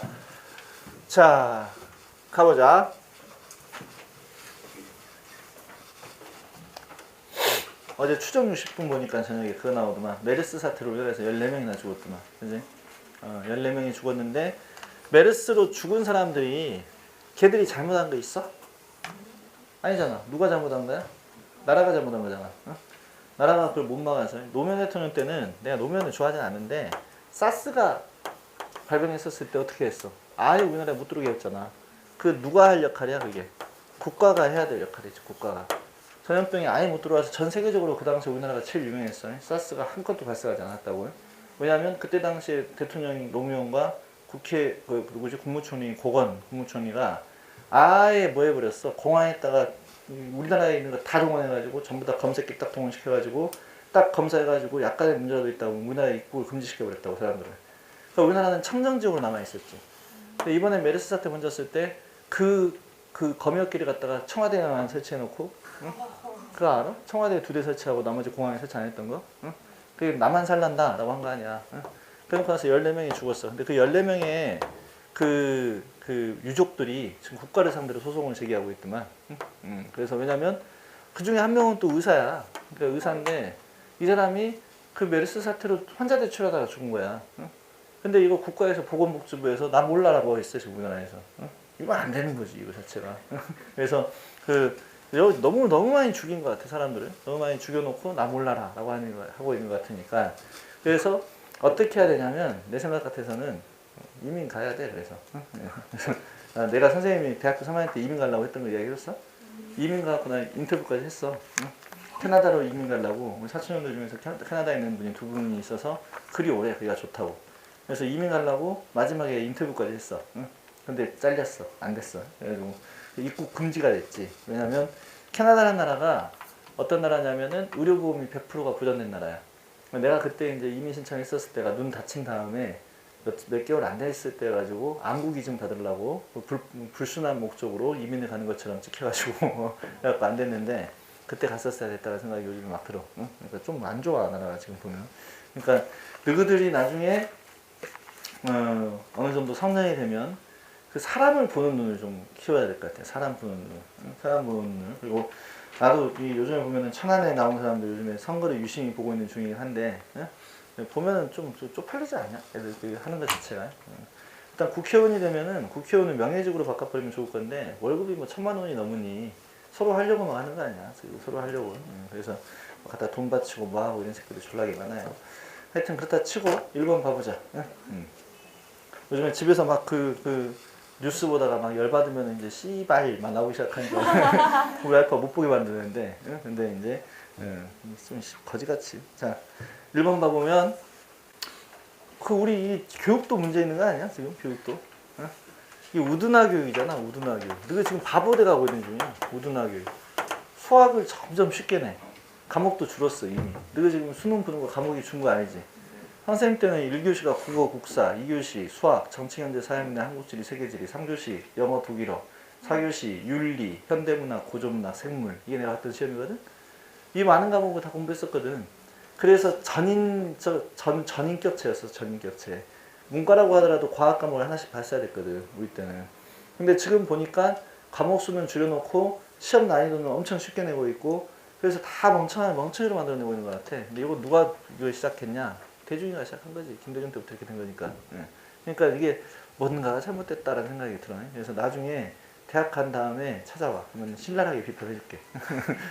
자, 가보자. 어제 추정 60분 보니까 저녁에 그거 나오더만. 메르스 사태로 우리나라에서 14명이나 죽었더만. 그지? 14명이 죽었는데 메르스로 죽은 사람들이 걔들이 잘못한 거 있어? 아니잖아. 누가 잘못한 거야? 나라가 잘못한 거잖아. 나라가 그걸 못 막아서. 노무현 대통령 때는 내가 노무현을 좋아하진 않는데 사스가 발병했었을 때 어떻게 했어? 아예 우리나라에 못 들어오게 했잖아. 그 누가 할 역할이야 그게? 국가가 해야 될 역할이지. 국가가. 전염병이 아예 못 들어와서 전 세계적으로 그 당시 우리나라가 제일 유명했어요. 사스가 한 건도 발생하지 않았다고요. 왜냐하면 그때 당시에 대통령이 노무현과 국회 국무총리 고건 국무총리가 아예 뭐 해버렸어. 공항에다가 우리나라에 있는 거 다 동원해가지고 전부 다 검색기 딱 동원시켜가지고 딱 검사해가지고 약간의 문제라도 있다고 우리나라에 입국을 금지시켜버렸다고 사람들을. 그러니까 우리나라는 청정지역으로 남아있었지. 근데 이번에 메르스 사태 번졌을 때 그 검역기를 갖다가 청와대에만 설치해놓고 응? 그거 알아? 청와대에 2대 설치하고 나머지 공항에 설치 안 했던 거? 응? 그게 나만 살란다 라고 한 거 아니야. 응? 그러고 나서 14명이 죽었어. 근데 그 14명의 그 유족들이 지금 국가를 상대로 소송을 제기하고 있더만. 그래서 왜냐면 그 중에 한 명은 또 의사야. 그러니까 의사인데 이 사람이 그 메르스 사태로 환자 대출하다가 죽은 거야. 근데 이거 국가에서 보건복지부에서 나 몰라라고 했어 지금 우리나라에서. 이건 안 되는 거지 이거 자체가. 그래서 너무 많이 죽인 것 같아 사람들을. 너무 많이 죽여놓고 나 몰라라라고 하고 있는 것 같으니까. 그래서 어떻게 해야 되냐면 내 생각 같아서는 이민 가야 돼. 그래서 내가 선생님이 대학교 3학년 때 이민 가려고 했던 거 이야기했어? 이민 가고 나 인터뷰까지 했어. 캐나다로 이민 가려고 우리 사촌형들 중에서 캐나다에 있는 분이 2분이 있어서 그리 오래 그리가 좋다고. 그래서 이민 가려고 마지막에 인터뷰까지 했어. 근데 잘렸어. 안 됐어. 그래가지고 입국 금지가 됐지. 왜냐면 캐나다라는 나라가 어떤 나라냐면은 의료보험이 100%가 보장된 나라야. 내가 그때 이제 이민 신청했었을 때가 눈 다친 다음에 몇 개월 안 됐을 때 가지고 안구기증 받으려고 불순한 목적으로 이민을 가는 것처럼 찍혀가지고 그래갖고 안 됐는데 그때 갔었어야 됐다는 생각이 요즘에 막 들어. 그러니까 좀 안 좋아 나라가 지금 보면. 그러니까 너희들이 나중에 어느 정도 성장이 되면 그 사람을 보는 눈을 좀 키워야 될 것 같아. 사람 보는 눈, 사람 보는 눈. 그리고 나도 요즘에 보면은 천안에 나온 사람들 요즘에 선거를 유심히 보고 있는 중이긴 한데. 보면은 좀 쪽팔리지 않냐? 애들 하는 것 자체가. 일단 국회의원이 되면은 국회의원은 명예직으로 바꿔버리면 좋을 건데 월급이 뭐 1,000만 원이 넘으니 서로 하려고만 하는 거 아니야? 서로 하려고. 그래서 갖다 돈 바치고 뭐하고 이런 새끼들 졸라게 많아요. 하여튼 그렇다 치고 1번 봐보자. 요즘에 집에서 막 뉴스 보다가 막 열받으면 이제 씨발만 나오기 시작하니까 우리 알파 못 보게 만드는데 근데 이제 좀 거지같이. 자 1번 봐보면 우리 이 교육도 문제 있는 거 아니야? 지금 교육도 이 우드나 교육이잖아. 우드나 교육. 너가 지금 바보대 가고 있는 중이야. 우드나 교육. 수학을 점점 쉽게 내. 과목도 줄었어 이미. 너가 지금 수능 보는 거 과목이 준 거 아니지? 선생님 때는 1교시가 국어, 국사, 2교시 수학, 정치, 현대, 사회문화, 한국지리, 세계지리, 3교시 영어, 독일어, 4교시 윤리, 현대문학, 고전문학, 생물. 이게 내가 했던 시험이거든. 이 많은 과목을 다 공부했었거든. 그래서 전인격체였어. 전인격체. 문과라고 하더라도 과학 과목을 하나씩 봤어야 됐거든 우리 때는. 근데 지금 보니까 과목 수는 줄여놓고 시험 난이도는 엄청 쉽게 내고 있고 그래서 다 멍청이로 만들어내고 있는 것 같아. 근데 이거 누가 이걸 시작했냐? 대중이가 시작한 거지. 김대중 때부터 이렇게 된 거니까. 그러니까 이게 뭔가가 잘못됐다라는 생각이 들어. 그래서 나중에 대학 간 다음에 찾아와. 그러면 신랄하게 비판해줄게.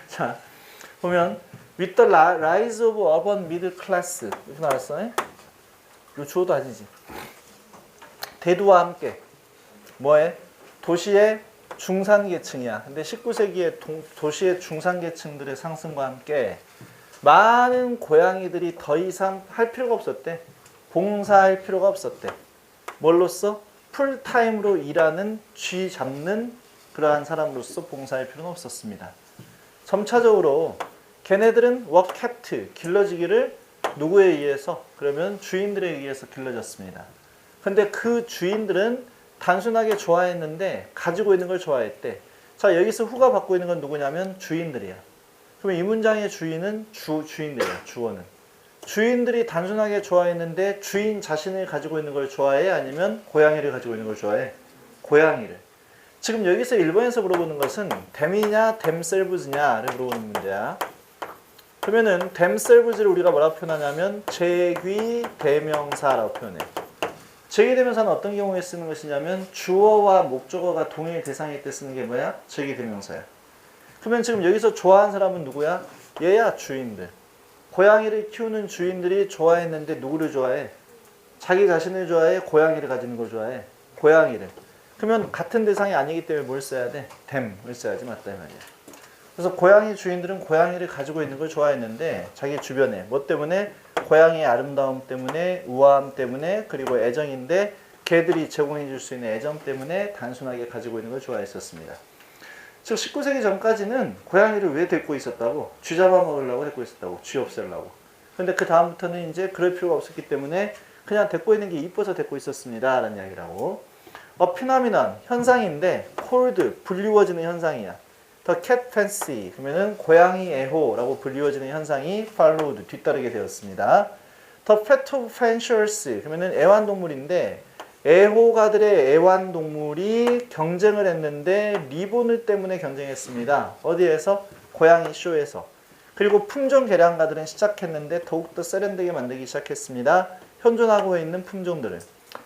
자 보면 With the rise of urban middle class 이렇게 나왔어. 이거 주어도 아니지. 대두와 함께 뭐해? 도시의 중산계층이야. 근데 19세기에 도시의 중산계층들의 상승과 함께 많은 고양이들이 더 이상 할 필요가 없었대. 봉사할 필요가 없었대. 뭘로써? 풀타임으로 일하는 쥐 잡는 그러한 사람으로서 봉사할 필요는 없었습니다. 점차적으로 걔네들은 워크캡트, 길러지기를 누구에 의해서? 그러면 주인들에 의해서 길러졌습니다. 근데 그 주인들은 단순하게 좋아했는데 가지고 있는 걸 좋아했대. 자 여기서 후가 받고 있는 건 누구냐면 주인들이야. 그러면 이 문장의 주인은 주인들이야. 주어는. 주인들이 단순하게 좋아했는데 주인 자신을 가지고 있는 걸 좋아해? 아니면 고양이를 가지고 있는 걸 좋아해? 고양이를. 지금 여기서 1번에서 물어보는 것은 them이냐 themselves냐를 물어보는 문제야. 그러면은 themselves를 우리가 뭐라고 표현하냐면 제귀 대명사라고 표현해. 제기대명사는 어떤 경우에 쓰는 것이냐면 주어와 목적어가 동일 대상일 때 쓰는 게 뭐야? 제기대명사야. 그러면 지금 여기서 좋아하는 사람은 누구야? 얘야, 주인들. 고양이를 키우는 주인들이 좋아했는데 누구를 좋아해? 자기 자신을 좋아해? 고양이를 가지는 걸 좋아해? 고양이를. 그러면 같은 대상이 아니기 때문에 뭘 써야 돼? them을 써야지. 맞다 이 말이야. 그래서 고양이 주인들은 고양이를 가지고 있는 걸 좋아했는데 자기 주변에 뭐 때문에? 고양이의 아름다움 때문에, 우아함 때문에, 그리고 애정인데 개들이 제공해 줄 수 있는 애정 때문에 단순하게 가지고 있는 걸 좋아했었습니다. 즉 19세기 전까지는 고양이를 왜 데리고 있었다고? 쥐 잡아먹으려고 데리고 있었다고. 쥐 없애려고. 근데 그 다음부터는 이제 그럴 필요가 없었기 때문에 그냥 데리고 있는 게 이뻐서 데리고 있었습니다 라는 이야기라고. 피노미넌, 현상인데 cold, 불리워지는 현상이야. The cat fancy, 그러면은 고양이 애호라고 불리워지는 현상이 followed, 뒤따르게 되었습니다. The pet of fanciers, 그러면은 애완동물인데 애호가들의 애완동물이 경쟁을 했는데 리본을 때문에 경쟁했습니다. 어디에서? 고양이 쇼에서. 그리고 품종 개량가들은 시작했는데 더욱더 세련되게 만들기 시작했습니다. 현존하고 있는 품종들을.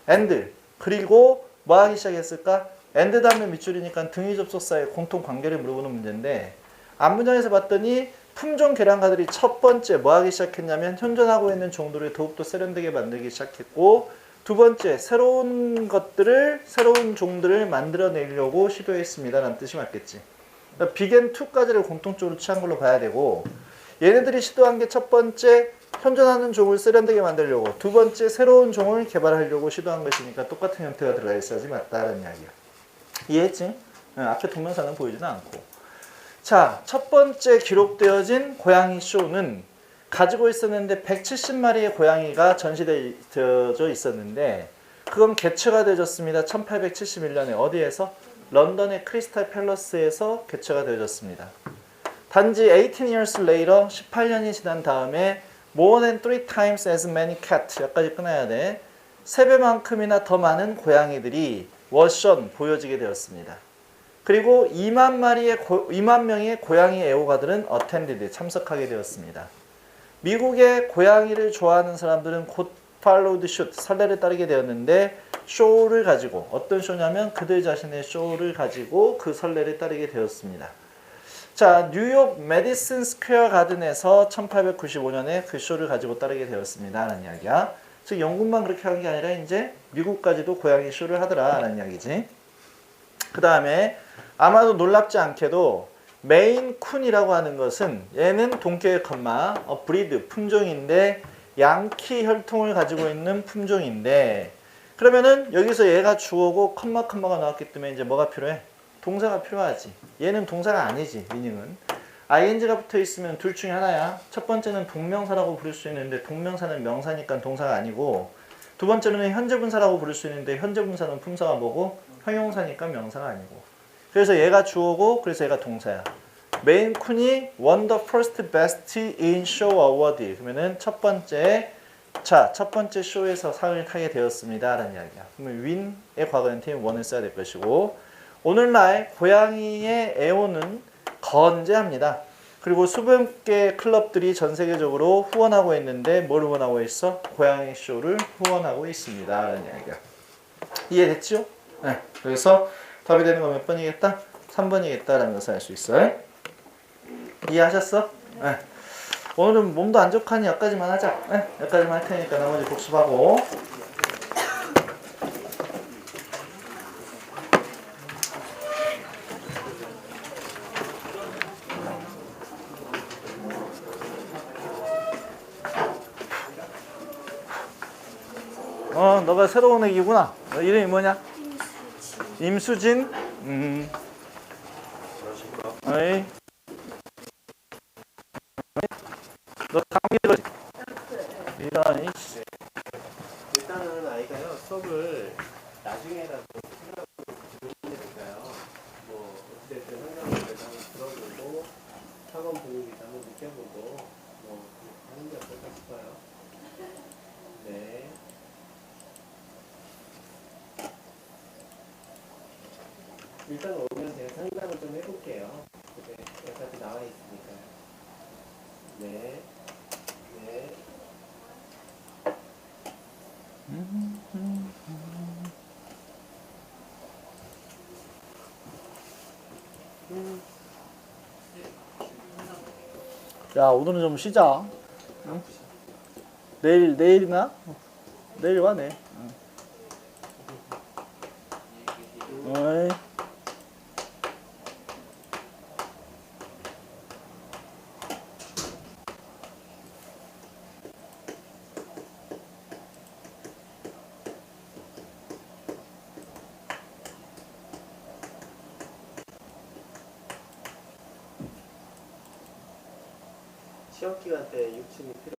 and, 그리고 뭐 하기 시작했을까? and 다음에 밑줄이니까 등위 접속사의 공통 관계를 물어보는 문제인데 앞문장에서 봤더니 품종 개량가들이 첫 번째 뭐 하기 시작했냐면 현존하고 있는 종들을 더욱더 세련되게 만들기 시작했고 두 번째 새로운 것들을 새로운 종들을 만들어내려고 시도했습니다 라는 뜻이 맞겠지. 그러니까 비겐 2까지를 공통적으로 취한 걸로 봐야 되고 얘네들이 시도한 게 첫 번째 현존하는 종을 세련되게 만들려고 두 번째 새로운 종을 개발하려고 시도한 것이니까 똑같은 형태가 들어가 있어야지 맞다라는 이야기야. 이해했지? 앞에 동명사는 보이지는 않고. 자, 첫 번째 기록되어진 고양이 쇼는 가지고 있었는데 170마리의 고양이가 전시되어져 있었는데 그건 개최가 되어졌습니다. 1871년에 어디에서? 런던의 크리스탈 팰러스에서 개최가 되어졌습니다. 단지 18 years later, 18년이 지난 다음에 more than 3 times as many cats, 여기까지 끊어야 돼. 3배만큼이나 더 많은 고양이들이 워션 보여지게 되었습니다. 그리고 2만 명의 고양이 애호가들은 attended, 참석하게 되었습니다. 미국의 고양이를 좋아하는 사람들은 곧 followed suit, 선례를 따르게 되었는데 쇼를 가지고 어떤 쇼냐면 그들 자신의 쇼를 가지고 그 선례를 따르게 되었습니다. 자, 뉴욕 메디슨 스퀘어 가든에서 1895년에 그 쇼를 가지고 따르게 되었습니다 라는 이야기야. 즉 영국만 그렇게 한 게 아니라 이제 미국까지도 고양이 쇼를 하더라 라는 이야기지. 그 다음에 아마도 놀랍지 않게도 메인 쿤이라고 하는 것은 얘는 동격의 컴마, 브리드, 품종인데 양키 혈통을 가지고 있는 품종인데 그러면은 여기서 얘가 주어고 컴마가 나왔기 때문에 이제 뭐가 필요해? 동사가 필요하지. 얘는 동사가 아니지. 미닝은 ing가 붙어 있으면 둘 중에 하나야. 첫 번째는 동명사라고 부를 수 있는데 동명사는 명사니까 동사가 아니고 두 번째는 현재분사라고 부를 수 있는데 현재분사는 품사가 뭐고 형용사니까 명사가 아니고 그래서 얘가 주어고 그래서 얘가 동사야. 메인 쿤이 won the first best in show award. 그러면은 첫 번째 쇼에서 상을 타게 되었습니다 라는 이야기야. 그러면 win의 과거형태인 won을 써야 될 것이고 오늘날 고양이의 애호는 건재합니다. 그리고 수백 개 클럽들이 전 세계적으로 후원하고 있는데 뭘 후원하고 있어? 고양이 쇼를 후원하고 있습니다 라는 이야기야. 이해됐죠? 네. 그래서 답이 되는 건 몇 번이겠다? 3번이겠다라는 것을 알 수 있어요. 이해하셨어? 네. 오늘은 몸도 안 좋하니 여기까지만 하자. 네. 여기까지만 할 테니까 나머지 복습하고. 너가 새로운 애기구나. 너 이름이 뭐냐? 임수진. 어이. 너 감기 걸리. 이런. 일단은 아이가요 수업을 나중에라도 생각하고 들으니까요. 뭐 어쨌든 현장에서 한번 들어보고 학원 분위기도 한번 느껴보고 뭐 하는 게 어떨까 싶어요. 네. 일단 오면 제가 상담을 좀 해볼게요. 근데 여기까지 나와 있으니까요. 네. 네. 야, 오늘은 좀 쉬자. 응? 내일이나? 내일 와, 내일. 응. 어이. 시험 기간 때 6층이 필요